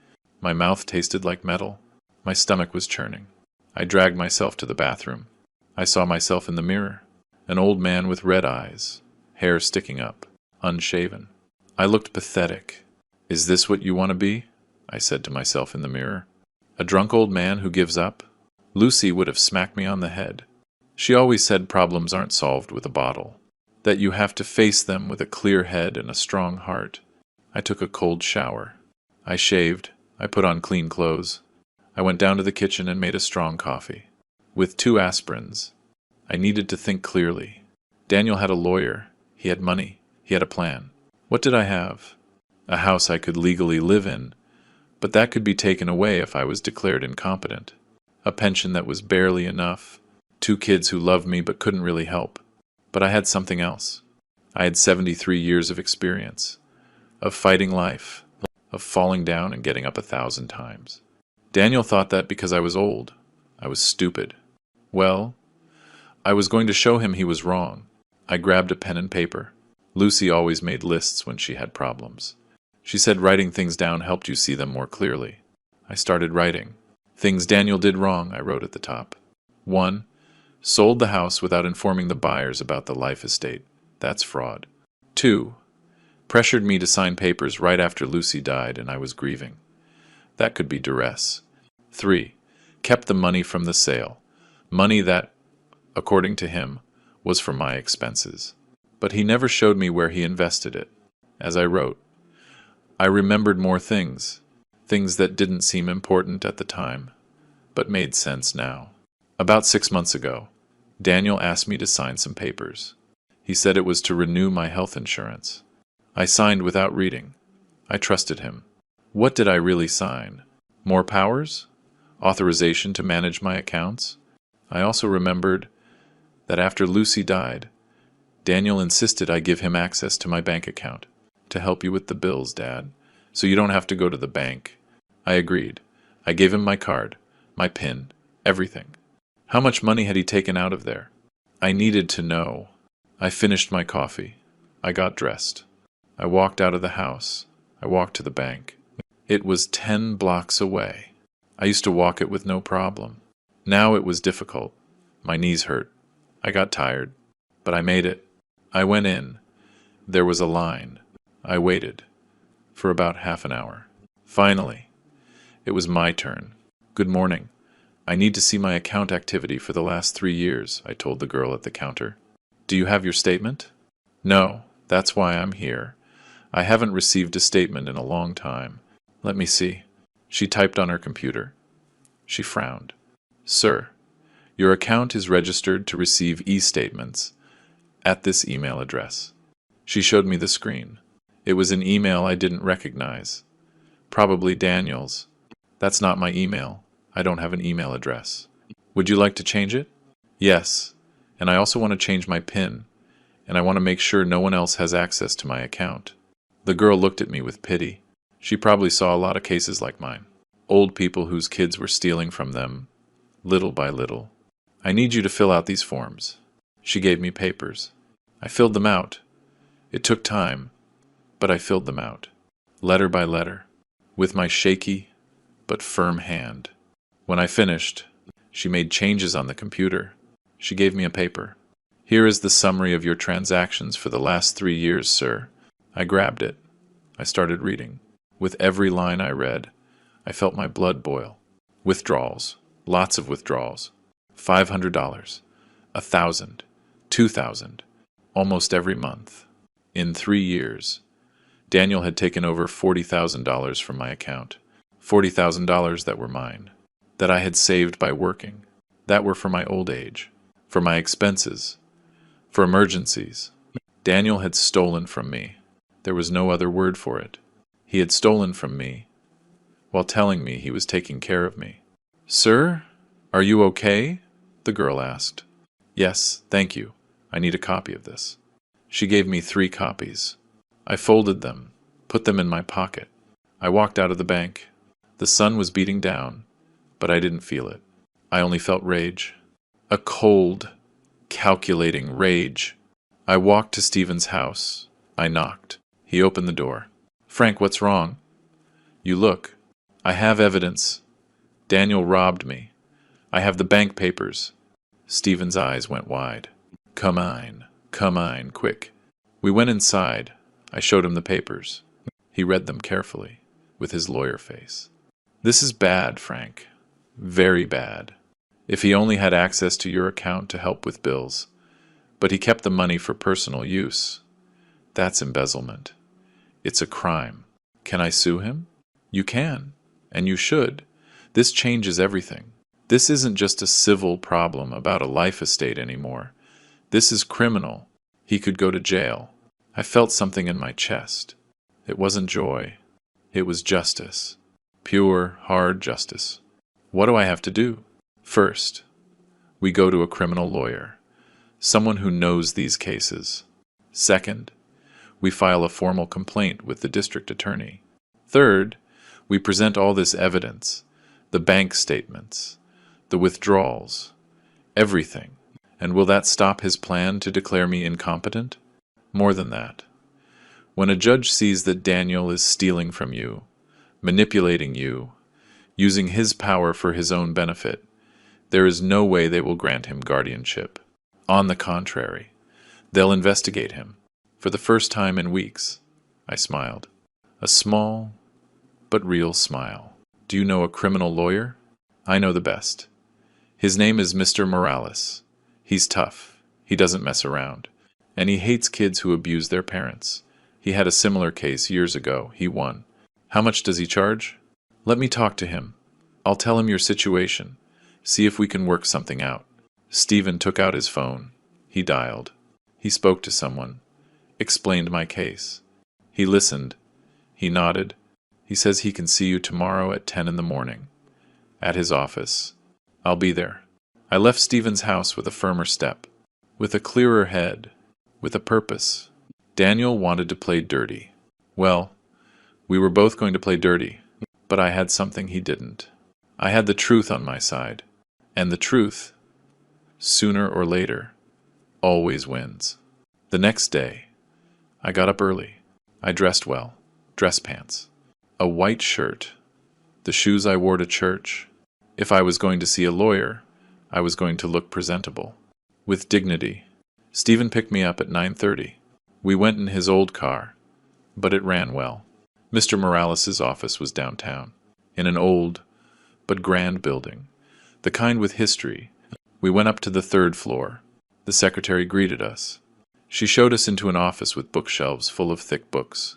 My mouth tasted like metal. My stomach was churning. I dragged myself to the bathroom. I saw myself in the mirror, an old man with red eyes, hair sticking up, unshaven. I looked pathetic. Is this what you want to be? I said to myself in the mirror. A drunk old man who gives up? Lucy would have smacked me on the head. She always said problems aren't solved with a bottle, that you have to face them with a clear head and a strong heart. I took a cold shower. I shaved. I put on clean clothes. I went down to the kitchen and made a strong coffee, with 2 aspirins. I needed to think clearly. Daniel had a lawyer. He had money. He had a plan. What did I have? A house I could legally live in, but that could be taken away if I was declared incompetent. A pension that was barely enough. 2 kids who loved me but couldn't really help. But I had something else. I had 73 years of experience, of fighting life, of falling down and getting up 1,000 times. Daniel thought that because I was old, I was stupid. Well, I was going to show him he was wrong. I grabbed a pen and paper. Lucy always made lists when she had problems. She said writing things down helped you see them more clearly. I started writing. Things Daniel did wrong, I wrote at the top. 1. Sold the house without informing the buyers about the life estate. That's fraud. 2. Pressured me to sign papers right after Lucy died and I was grieving. That could be duress. 3. Kept the money from the sale. Money that, according to him, was for my expenses. But he never showed me where he invested it. As I wrote, I remembered more things that didn't seem important at the time, but made sense now. About 6 months ago, Daniel asked me to sign some papers. He said it was to renew my health insurance. I signed without reading. I trusted him. What did I really sign? More powers? Authorization to manage my accounts? I also remembered that after Lucy died, Daniel insisted I give him access to my bank account to help you with the bills, Dad, so you don't have to go to the bank. I agreed. I gave him my card, my PIN, everything. How much money had he taken out of there? I needed to know. I finished my coffee. I got dressed. I walked out of the house. I walked to the bank. It was 10 blocks away. I used to walk it with no problem. Now it was difficult. My knees hurt. I got tired. But I made it. I went in. There was a line. I waited for about half an hour. Finally, it was my turn. Good morning. I need to see my account activity for the last 3 years, I told the girl at the counter. Do you have your statement? No, that's why I'm here. I haven't received a statement in a long time. Let me see. She typed on her computer. She frowned. Sir, your account is registered to receive e-statements at this email address. She showed me the screen. It was an email I didn't recognize. Probably Daniel's. That's not my email. I don't have an email address. Would you like to change it? Yes. And I also want to change my PIN, and I want to make sure no one else has access to my account." The girl looked at me with pity. She probably saw a lot of cases like mine. Old people whose kids were stealing from them, little by little. "I need you to fill out these forms." She gave me papers. I filled them out. It took time, but I filled them out, letter by letter, with my shaky but firm hand. When I finished, she made changes on the computer. She gave me a paper. "Here is the summary of your transactions for the last 3 years, sir." I grabbed it. I started reading. With every line I read, I felt my blood boil. Withdrawals. Lots of withdrawals. $500. 1,000. 2,000. Almost every month. In 3 years. Daniel had taken over $40,000 from my account. $40,000 that were mine. That I had saved by working. That were for my old age. For my expenses. For emergencies. Daniel had stolen from me. There was no other word for it. He had stolen from me, while telling me he was taking care of me. "Sir, are you okay?" the girl asked. "Yes, thank you. I need a copy of this." She gave me 3 copies. I folded them, put them in my pocket. I walked out of the bank. The sun was beating down, but I didn't feel it. I only felt rage. A cold, calculating rage. I walked to Stephen's house. I knocked. He opened the door. "Frank, what's wrong?" "You look. I have evidence. Daniel robbed me. I have the bank papers." Stephen's eyes went wide. Come on, quick." We went inside. I showed him the papers. He read them carefully, with his lawyer face. "This is bad, Frank. Very bad. If he only had access to your account to help with bills. But he kept the money for personal use. That's embezzlement. It's a crime. Can I sue him?" "You can, and you should. This changes everything. This isn't just a civil problem about a life estate anymore. This is criminal. He could go to jail." I felt something in my chest. It wasn't joy. It was justice. Pure, hard justice. What do I have to do? First, we go to a criminal lawyer, someone who knows these cases. Second, we file a formal complaint with the district attorney. Third, we present all this evidence, the bank statements, the withdrawals, everything. And will that stop his plan to declare me incompetent? More than that. When a judge sees that Daniel is stealing from you, manipulating you, using his power for his own benefit, there is no way they will grant him guardianship. On the contrary, they'll investigate him. For the first time in weeks, I smiled. A small, but real smile. "Do you know a criminal lawyer?" "I know the best. His name is Mr. Morales. He's tough. He doesn't mess around. And he hates kids who abuse their parents. He had a similar case years ago. He won. How much does he charge?" "Let me talk to him. I'll tell him your situation. See if we can work something out." Stephen took out his phone. He dialed. He spoke to someone. Explained my case. He listened. He nodded. He says he can see you tomorrow at 10 in the morning. At his office. I'll be there. I left Stephen's house with a firmer step. With a clearer head. With a purpose. Daniel wanted to play dirty. Well, we were both going to play dirty. But I had something he didn't. I had the truth on my side. And the truth, sooner or later, always wins. The next day, I got up early. I dressed well. Dress pants. A white shirt. The shoes I wore to church. If I was going to see a lawyer, I was going to look presentable. With dignity. Stephen picked me up at 9:30. We went in his old car, but it ran well. Mr. Morales' office was downtown, in an old but grand building, the kind with history. We went up to the 3rd floor. The secretary greeted us. She showed us into an office with bookshelves full of thick books.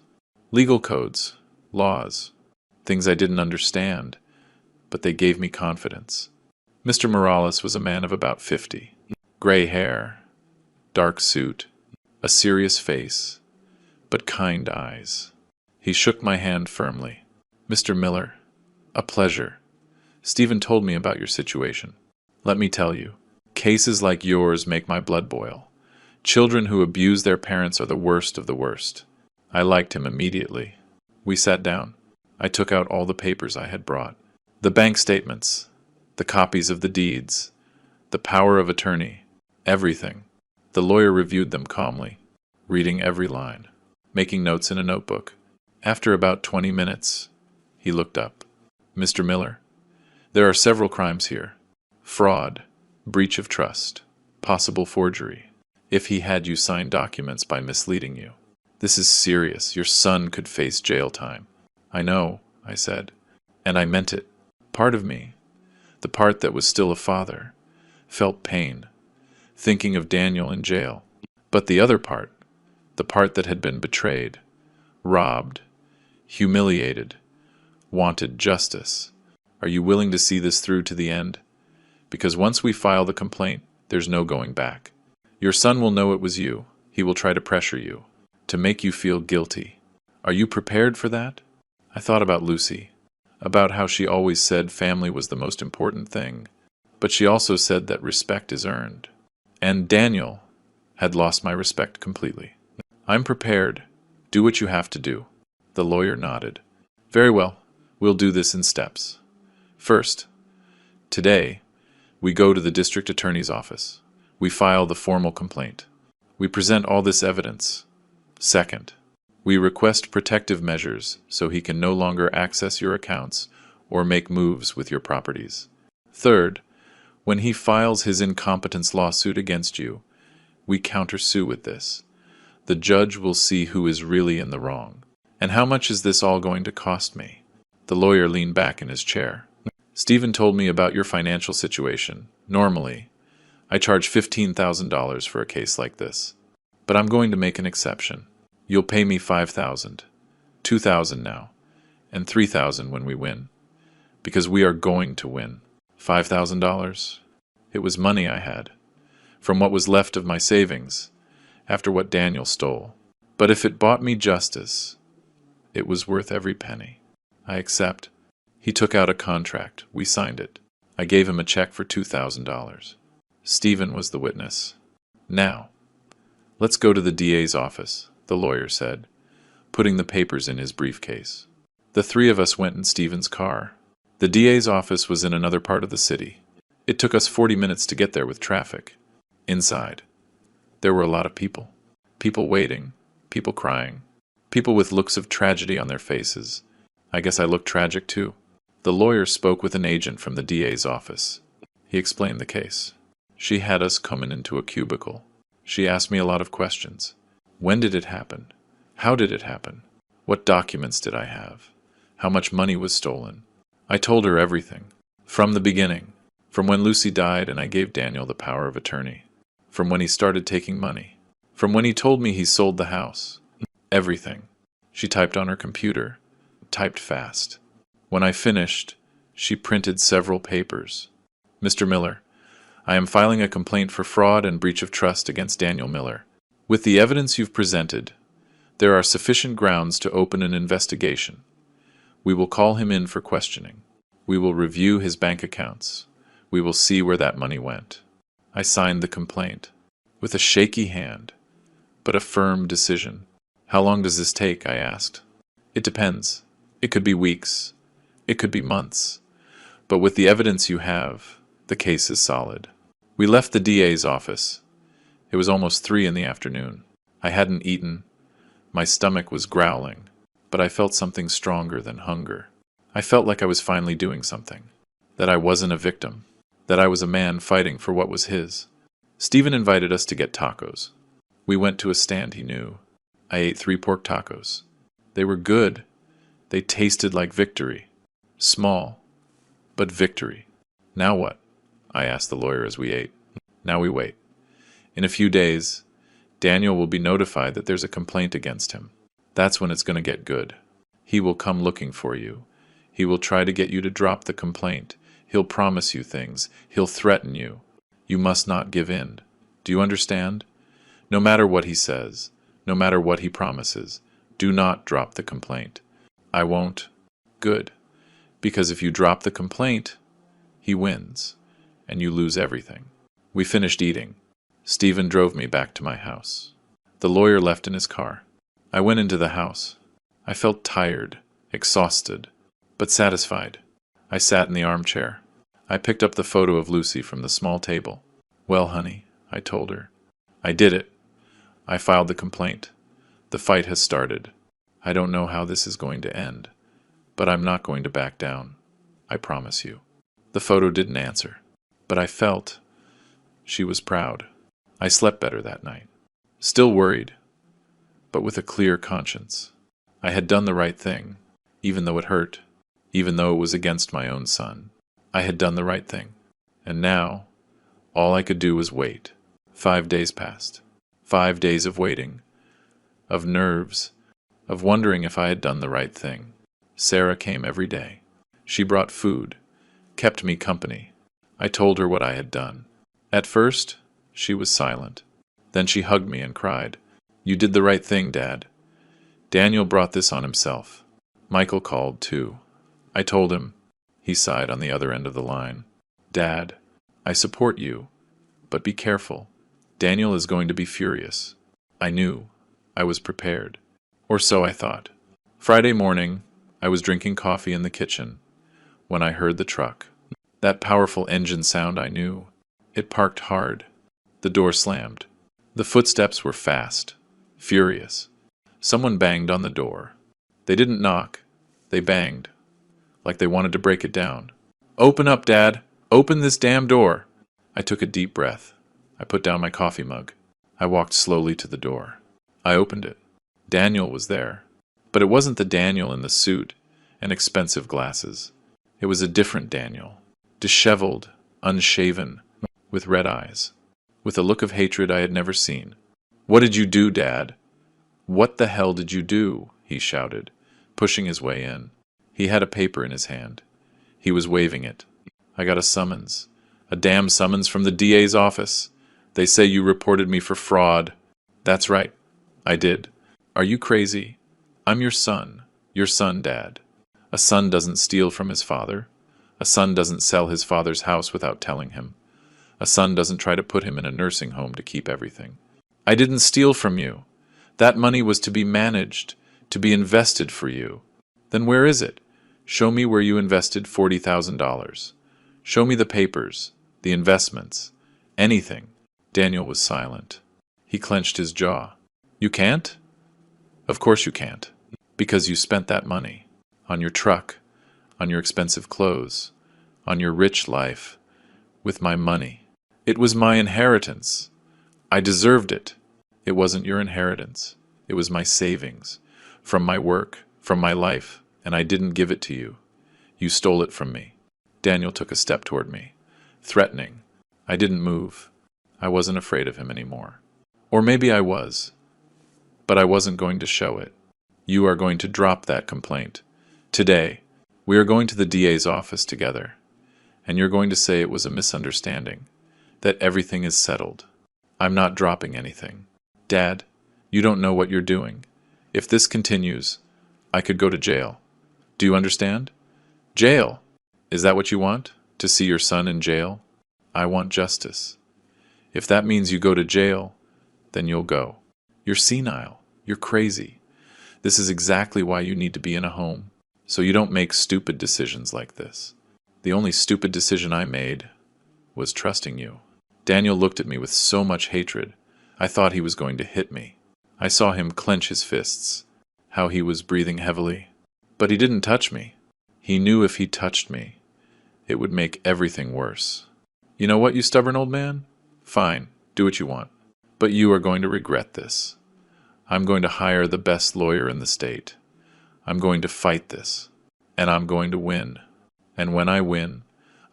Legal codes, laws, things I didn't understand, but they gave me confidence. Mr. Morales was a man of about 50. Gray hair, dark suit, a serious face, but kind eyes. He shook my hand firmly. "Mr. Miller, a pleasure. Stephen told me about your situation. Let me tell you, Cases like yours make my blood boil. Children who abuse their parents are the worst of the worst. I liked him immediately. We sat down. I took out all the papers I had brought. The bank statements, the copies of the deeds, the power of attorney, everything. The lawyer reviewed them calmly, reading every line, making notes in a notebook. After about 20 minutes, he looked up. Mr. Miller, there are several crimes here. Fraud, breach of trust, possible forgery. If he had you sign documents by misleading you. This is serious. Your son could face jail time. I know, I said, and I meant it. Part of me, the part that was still a father, felt pain, thinking of Daniel in jail. But the other part, the part that had been betrayed, robbed, humiliated, wanted justice. Are you willing to see this through to the end? Because once we file the complaint, there's no going back. Your son will know it was you. He will try to pressure you, to make you feel guilty. Are you prepared for that? I thought about Lucy, about how she always said family was the most important thing, but she also said that respect is earned. And Daniel had lost my respect completely. I'm prepared. Do what you have to do. The lawyer nodded. Very well. We'll do this in steps. First, today, we go to the district attorney's office. We file the formal complaint. We present all this evidence. Second, we request protective measures so he can no longer access your accounts or make moves with your properties. Third, when he files his incompetence lawsuit against you, we countersue with this. The judge will see who is really in the wrong. And how much is this all going to cost me? The lawyer leaned back in his chair. Stephen told me about your financial situation. Normally, I charge $15,000 for a case like this. But I'm going to make an exception. You'll pay me $5,000, $2,000 now, and $3,000 when we win. Because we are going to win. $5,000? It was money I had, from what was left of my savings, after what Daniel stole. But if it bought me justice, it was worth every penny. I accept. He took out a contract. We signed it. I gave him a check for $2,000. Stephen was the witness. Now, let's go to the DA's office, the lawyer said, putting the papers in his briefcase. The three of us went in Stephen's car. The DA's office was in another part of the city. It took us 40 minutes to get there with traffic. Inside, there were a lot of people. People waiting, people crying, people with looks of tragedy on their faces. I guess I looked tragic too. The lawyer spoke with an agent from the DA's office. He explained the case. She had us coming into a cubicle. She asked me a lot of questions. When did it happen? How did it happen? What documents did I have? How much money was stolen? I told her everything. From the beginning. From when Lucy died and I gave Daniel the power of attorney. From when he started taking money. From when he told me he sold the house. Everything. She typed on her computer. Typed fast. When I finished, she printed several papers. Mr. Miller, I am filing a complaint for fraud and breach of trust against Daniel Miller. With the evidence you've presented, there are sufficient grounds to open an investigation. We will call him in for questioning. We will review his bank accounts. We will see where that money went. I signed the complaint, with a shaky hand, but a firm decision. How long does this take? I asked. It depends. It could be weeks. It could be months. But with the evidence you have, the case is solid. We left the DA's office. It was almost 3 in the afternoon. I hadn't eaten. My stomach was growling, but I felt something stronger than hunger. I felt like I was finally doing something, that I wasn't a victim, that I was a man fighting for what was his. Stephen invited us to get tacos. We went to a stand he knew. I ate 3 pork tacos. They were good. They tasted like victory. Small, but victory. Now what? I asked the lawyer as we ate. Now we wait. In a few days, Daniel will be notified that there's a complaint against him. That's when it's going to get good. He will come looking for you. He will try to get you to drop the complaint. He'll promise you things. He'll threaten you. You must not give in. Do you understand? No matter what he says, no matter what he promises, do not drop the complaint. I won't. Good. Because if you drop the complaint, he wins, and you lose everything. We finished eating. Stephen drove me back to my house. The lawyer left in his car. I went into the house. I felt tired, exhausted, but satisfied. I sat in the armchair. I picked up the photo of Lucy from the small table. "Well, honey," I told her. "I did it. I filed the complaint. The fight has started. I don't know how this is going to end, but I'm not going to back down. I promise you." The photo didn't answer, but I felt she was proud. I slept better that night. Still worried, but with a clear conscience. I had done the right thing, even though it hurt, even though it was against my own son. I had done the right thing. And now, all I could do was wait. 5 days passed. 5 days of waiting, of nerves, of wondering if I had done the right thing. Sarah came every day. She brought food, kept me company. I told her what I had done. At first, she was silent. Then she hugged me and cried, "You did the right thing, Dad. Daniel brought this on himself." Michael called, too. I told him. He sighed on the other end of the line. "Dad, I support you, but be careful. Daniel is going to be furious." I knew. I was prepared. Or so I thought. Friday morning, I was drinking coffee in the kitchen when I heard the truck. That powerful engine sound I knew. It parked hard. The door slammed. The footsteps were fast, furious. Someone banged on the door. They didn't knock. They banged, like they wanted to break it down. "Open up, Dad! Open this damn door!" I took a deep breath. I put down my coffee mug. I walked slowly to the door. I opened it. Daniel was there. But it wasn't the Daniel in the suit and expensive glasses. It was a different Daniel. Disheveled, unshaven, with red eyes, with a look of hatred I had never seen. "What did you do, Dad? What the hell did you do?" he shouted, pushing his way in. He had a paper in his hand. He was waving it. "I got a summons. A damn summons from the DA's office. They say you reported me for fraud." "That's right. I did." "Are you crazy? I'm your son. Your son, Dad. A son doesn't steal from his father. A son doesn't sell his father's house without telling him. A son doesn't try to put him in a nursing home to keep everything." "I didn't steal from you. That money was to be managed, to be invested for you." "Then where is it? Show me where you invested $40,000. Show me the papers, the investments, anything." Daniel was silent. He clenched his jaw. "You can't?" "Of course you can't. Because you spent that money. On your truck, on your expensive clothes, on your rich life, with my money. It was my inheritance. I deserved it. It wasn't your inheritance. It was my savings, from my work, from my life, and I didn't give it to you. You stole it from me." Daniel took a step toward me, threatening. I didn't move. I wasn't afraid of him anymore. Or maybe I was, but I wasn't going to show it. "You are going to drop that complaint. Today, we are going to the DA's office together, and you're going to say it was a misunderstanding, that everything is settled. I'm not dropping anything. Dad, you don't know what you're doing. If this continues, I could go to jail. Do you understand? Jail! Is that what you want? To see your son in jail? I want justice. If that means you go to jail, then you'll go. You're senile. You're crazy. This is exactly why you need to be in a home, so you don't make stupid decisions like this. The only stupid decision I made was trusting you." Daniel looked at me with so much hatred, I thought he was going to hit me. I saw him clench his fists, how he was breathing heavily. But he didn't touch me. He knew if he touched me, it would make everything worse. "You know what, you stubborn old man? Fine, do what you want. But you are going to regret this. I'm going to hire the best lawyer in the state. I'm going to fight this, and I'm going to win. And when I win,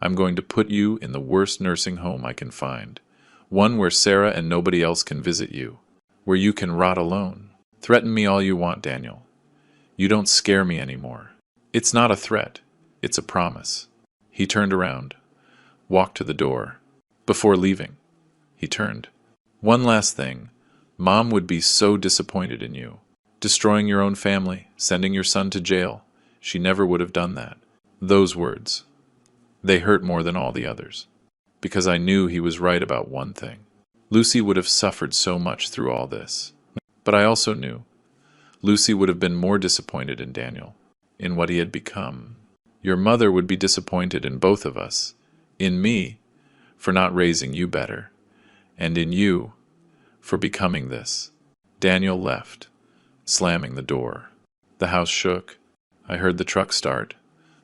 I'm going to put you in the worst nursing home I can find, one where Sarah and nobody else can visit you, where you can rot alone. Threaten me all you want, Daniel. You don't scare me anymore. It's not a threat. It's a promise." He turned around, walked to the door. Before leaving, he turned. "One last thing. Mom would be so disappointed in you. Destroying your own family, sending your son to jail. She never would have done that." Those words. They hurt more than all the others. because I knew he was right about one thing. Lucy would have suffered so much through all this. But I also knew Lucy would have been more disappointed in Daniel, in what he had become. Your mother would be disappointed in both of us, in me, for not raising you better, and in you, for becoming this. Daniel left, slamming the door. The house shook. I heard the truck start.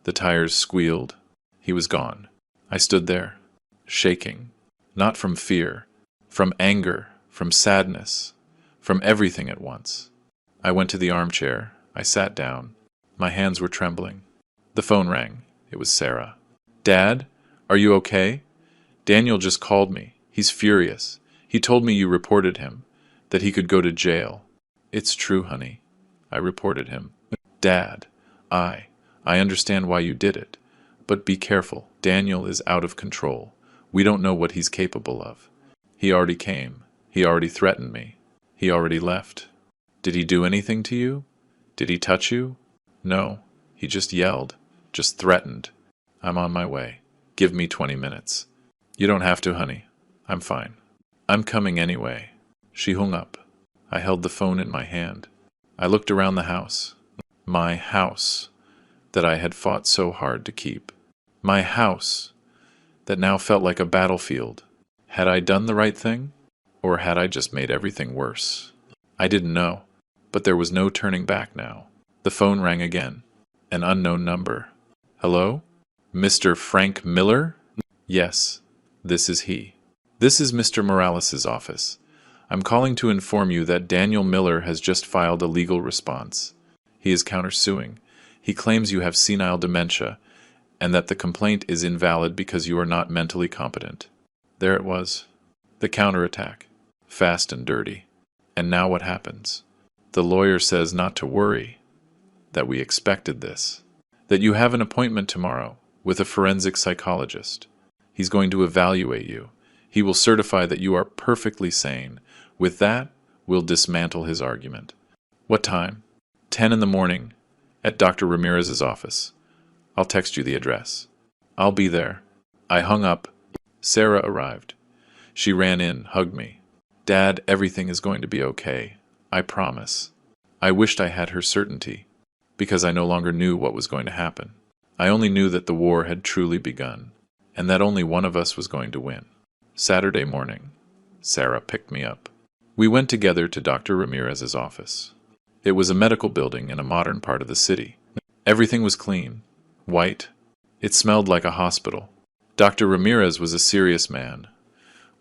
The tires squealed. He was gone. I stood there, shaking, not from fear, from anger, from sadness, from everything at once. I went to the armchair. I sat down. My hands were trembling. The phone rang. It was Sarah. "Dad, are you okay? Daniel just called me. He's furious. He told me you reported him, that he could go to jail." "It's true, honey. I reported him." "Dad, I understand why you did it. But be careful. Daniel is out of control. We don't know what he's capable of. He already came. He already threatened me. He already left." "Did he do anything to you? Did he touch you?" "No. He just yelled. Just threatened." "I'm on my way. Give me 20 minutes. "You don't have to, honey. I'm fine." "I'm coming anyway." She hung up. I held the phone in my hand. I looked around the house. My house, that I had fought so hard to keep. My house, that now felt like a battlefield. Had I done the right thing? Or had I just made everything worse? I didn't know, but there was no turning back now. The phone rang again. An unknown number. "Hello? Mr. Frank Miller?" "Yes, this is he." "This is Mr. Morales' office. I'm calling to inform you that Daniel Miller has just filed a legal response. He is countersuing. He claims you have senile dementia, and that the complaint is invalid because you are not mentally competent." There it was. The counterattack. Fast and dirty. And now what happens? The lawyer says not to worry, that we expected this, that you have an appointment tomorrow with a forensic psychologist. He's going to evaluate you. He will certify that you are perfectly sane. With that, we'll dismantle his argument. "What time?" 10 in the morning, at Dr. Ramirez's office. I'll text you the address. "I'll be there." I hung up. Sarah arrived. She ran in, hugged me. "Dad, everything is going to be okay. I promise." I wished I had her certainty, because I no longer knew what was going to happen. I only knew that the war had truly begun, and that only one of us was going to win. Saturday morning, Sarah picked me up. We went together to Dr. Ramirez's office. It was a medical building in a modern part of the city. Everything was clean, white. It smelled like a hospital. Dr. Ramirez was a serious man,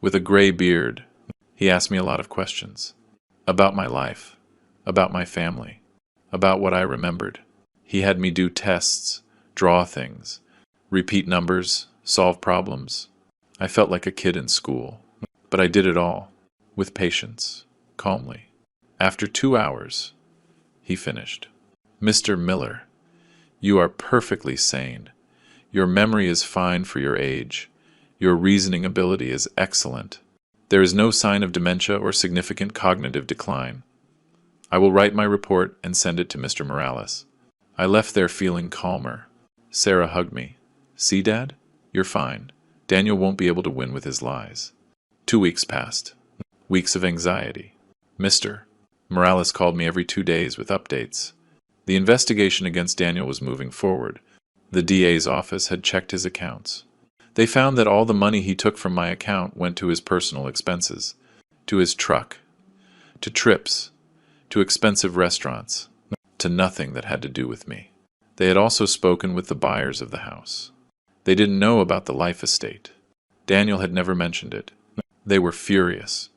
with a gray beard. He asked me a lot of questions. About my life, about my family, about what I remembered. He had me do tests, draw things, repeat numbers, solve problems. I felt like a kid in school, but I did it all, with patience, calmly. After 2 hours, he finished. "Mr. Miller, you are perfectly sane. Your memory is fine for your age. Your reasoning ability is excellent. There is no sign of dementia or significant cognitive decline. I will write my report and send it to Mr. Morales." I left there feeling calmer. Sarah hugged me. "See, Dad? You're fine. Daniel won't be able to win with his lies." 2 weeks passed. Weeks of anxiety. Mr. Morales called me every 2 days with updates. The investigation against Daniel was moving forward. The DA's office had checked his accounts. They found that all the money he took from my account went to his personal expenses, to his truck, to trips, to expensive restaurants, to nothing that had to do with me. They had also spoken with the buyers of the house. They didn't know about the life estate. Daniel had never mentioned it. They were furious.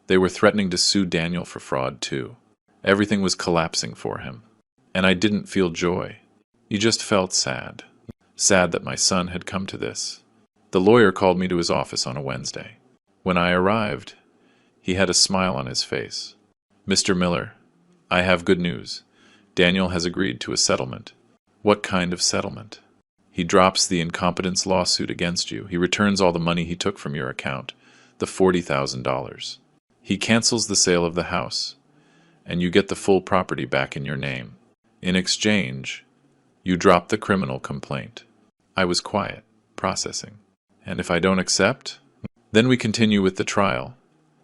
They were threatening to sue Daniel for fraud, too. Everything was collapsing for him. And I didn't feel joy. You just felt sad. Sad that my son had come to this. The lawyer called me to his office on a Wednesday. When I arrived, he had a smile on his face. "Mr. Miller, I have good news. Daniel has agreed to a settlement." "What kind of settlement?" "He drops the incompetence lawsuit against you. He returns all the money he took from your account, the $40,000. He cancels the sale of the house, and you get the full property back in your name. In exchange, you drop the criminal complaint." I was quiet, processing. And if I don't accept, then we continue with the trial.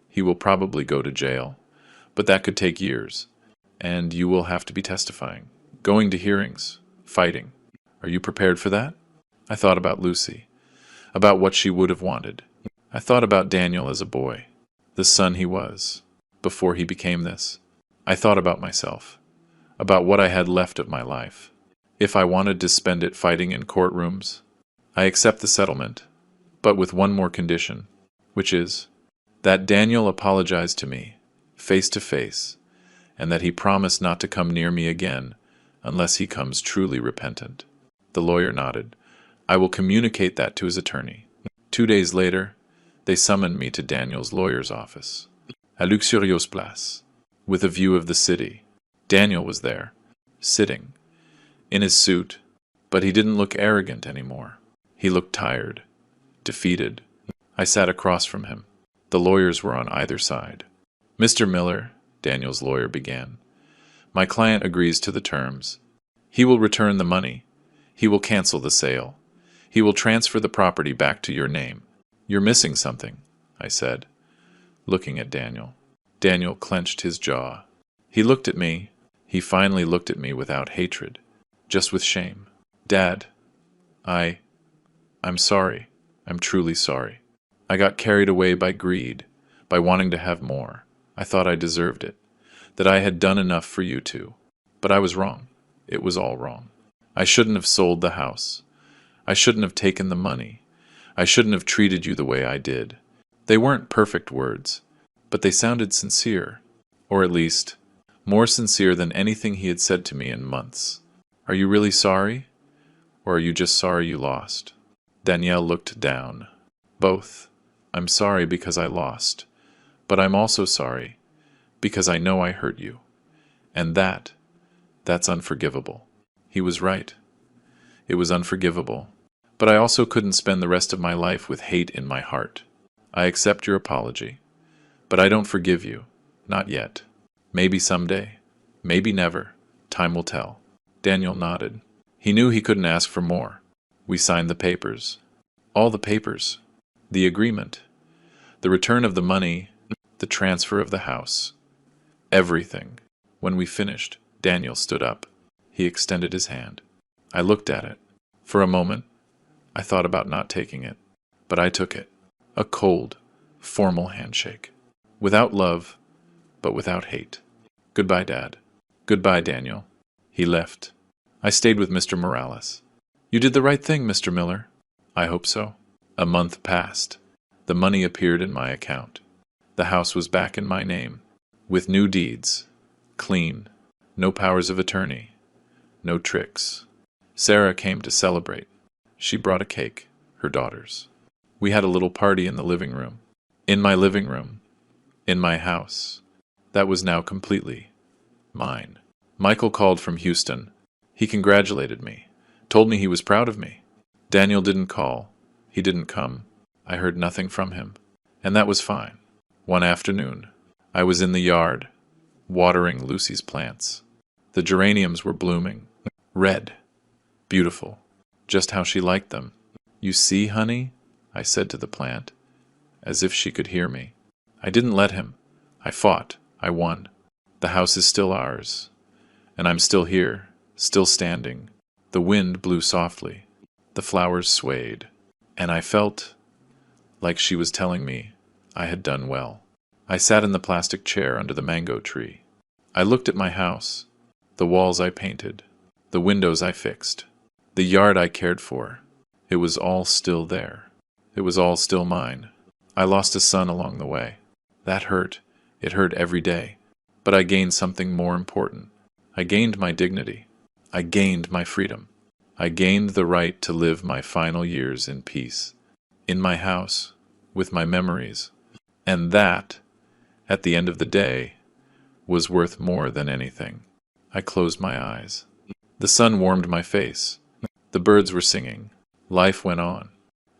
He will probably go to jail, but that could take years. And you will have to be testifying, going to hearings, fighting. Are you prepared for that? I thought about Lucy, about what she would have wanted. I thought about Daniel as a boy, the son he was, before he became this. I thought about myself, about what I had left of my life. If I wanted to spend it fighting in courtrooms, I accept the settlement, but with one more condition, which is that Daniel apologize to me, face to face, and that he promise not to come near me again unless he comes truly repentant. The lawyer nodded. I will communicate that to his attorney. 2 days later, they summoned me to Daniel's lawyer's office, at Luxurious Place, with a view of the city. Daniel was there, sitting, in his suit, but he didn't look arrogant anymore. He looked tired, defeated. I sat across from him. The lawyers were on either side. Mr. Miller, Daniel's lawyer began, my client agrees to the terms. He will return the money. He will cancel the sale. He will transfer the property back to your name. You're missing something, I said, looking at Daniel. Daniel clenched his jaw. He looked at me. He finally looked at me without hatred, just with shame. Dad, I'm sorry. I'm truly sorry. I got carried away by greed, by wanting to have more. I thought I deserved it, that I had done enough for you two. But I was wrong. It was all wrong. I shouldn't have sold the house. I shouldn't have taken the money. I shouldn't have treated you the way I did. They weren't perfect words, but they sounded sincere, or at least, more sincere than anything he had said to me in months. Are you really sorry? Or are you just sorry you lost? Danielle looked down. Both. I'm sorry because I lost, but I'm also sorry because I know I hurt you. And that's unforgivable. He was right. It was unforgivable. But I also couldn't spend the rest of my life with hate in my heart. I accept your apology, but I don't forgive you. Not yet. Maybe someday. Maybe never. Time will tell. Daniel nodded. He knew he couldn't ask for more. We signed the papers. All the papers. The agreement. The return of the money. The transfer of the house. Everything. When we finished, Daniel stood up. He extended his hand. I looked at it. For a moment, I thought about not taking it, but I took it. A cold, formal handshake. Without love, but without hate. Goodbye, Dad. Goodbye, Daniel. He left. I stayed with Mr. Morales. You did the right thing, Mr. Miller. I hope so. A month passed. The money appeared in my account. The house was back in my name, with new deeds. Clean. No powers of attorney. No tricks. Sarah came to celebrate. She brought a cake, her daughters. We had a little party in the living room. In my living room. In my house. That was now completely mine. Michael called from Houston. He congratulated me, told me he was proud of me. Daniel didn't call. He didn't come. I heard nothing from him. And that was fine. One afternoon, I was in the yard, watering Lucy's plants. The geraniums were blooming. Red. Beautiful. Just how she liked them. You see, honey? I said to the plant, as if she could hear me. I didn't let him. I fought. I won. The house is still ours. And I'm still here, still standing. The wind blew softly. The flowers swayed. And I felt like she was telling me I had done well. I sat in the plastic chair under the mango tree. I looked at my house, the walls I painted, the windows I fixed, the yard I cared for. It was all still there. It was all still mine. I lost a son along the way. That hurt. It hurt every day. But I gained something more important. I gained my dignity. I gained my freedom. I gained the right to live my final years in peace. In my house, with my memories. And that, at the end of the day, was worth more than anything. I closed my eyes. The sun warmed my face. The birds were singing. Life went on.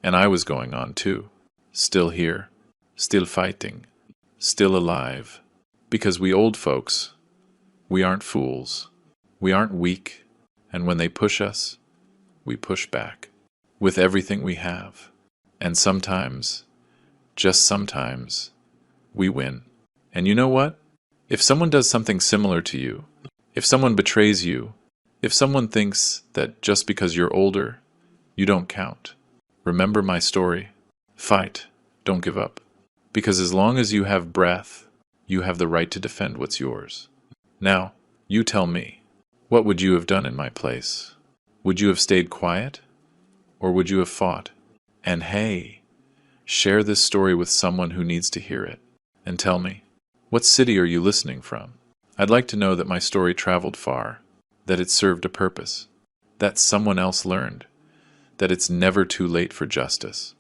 And I was going on too. Still here. Still fighting. Still alive. Because we old folks, we aren't fools. We aren't weak. And when they push us, we push back. With everything we have. And sometimes, just sometimes, we win. And you know what? If someone does something similar to you, if someone betrays you, if someone thinks that just because you're older, you don't count, remember my story. Fight. Don't give up. Because as long as you have breath, you have the right to defend what's yours. Now, you tell me, what would you have done in my place? Would you have stayed quiet? Or would you have fought? And hey, share this story with someone who needs to hear it. And tell me, what city are you listening from? I'd like to know that my story traveled far, that it served a purpose, that someone else learned, that it's never too late for justice.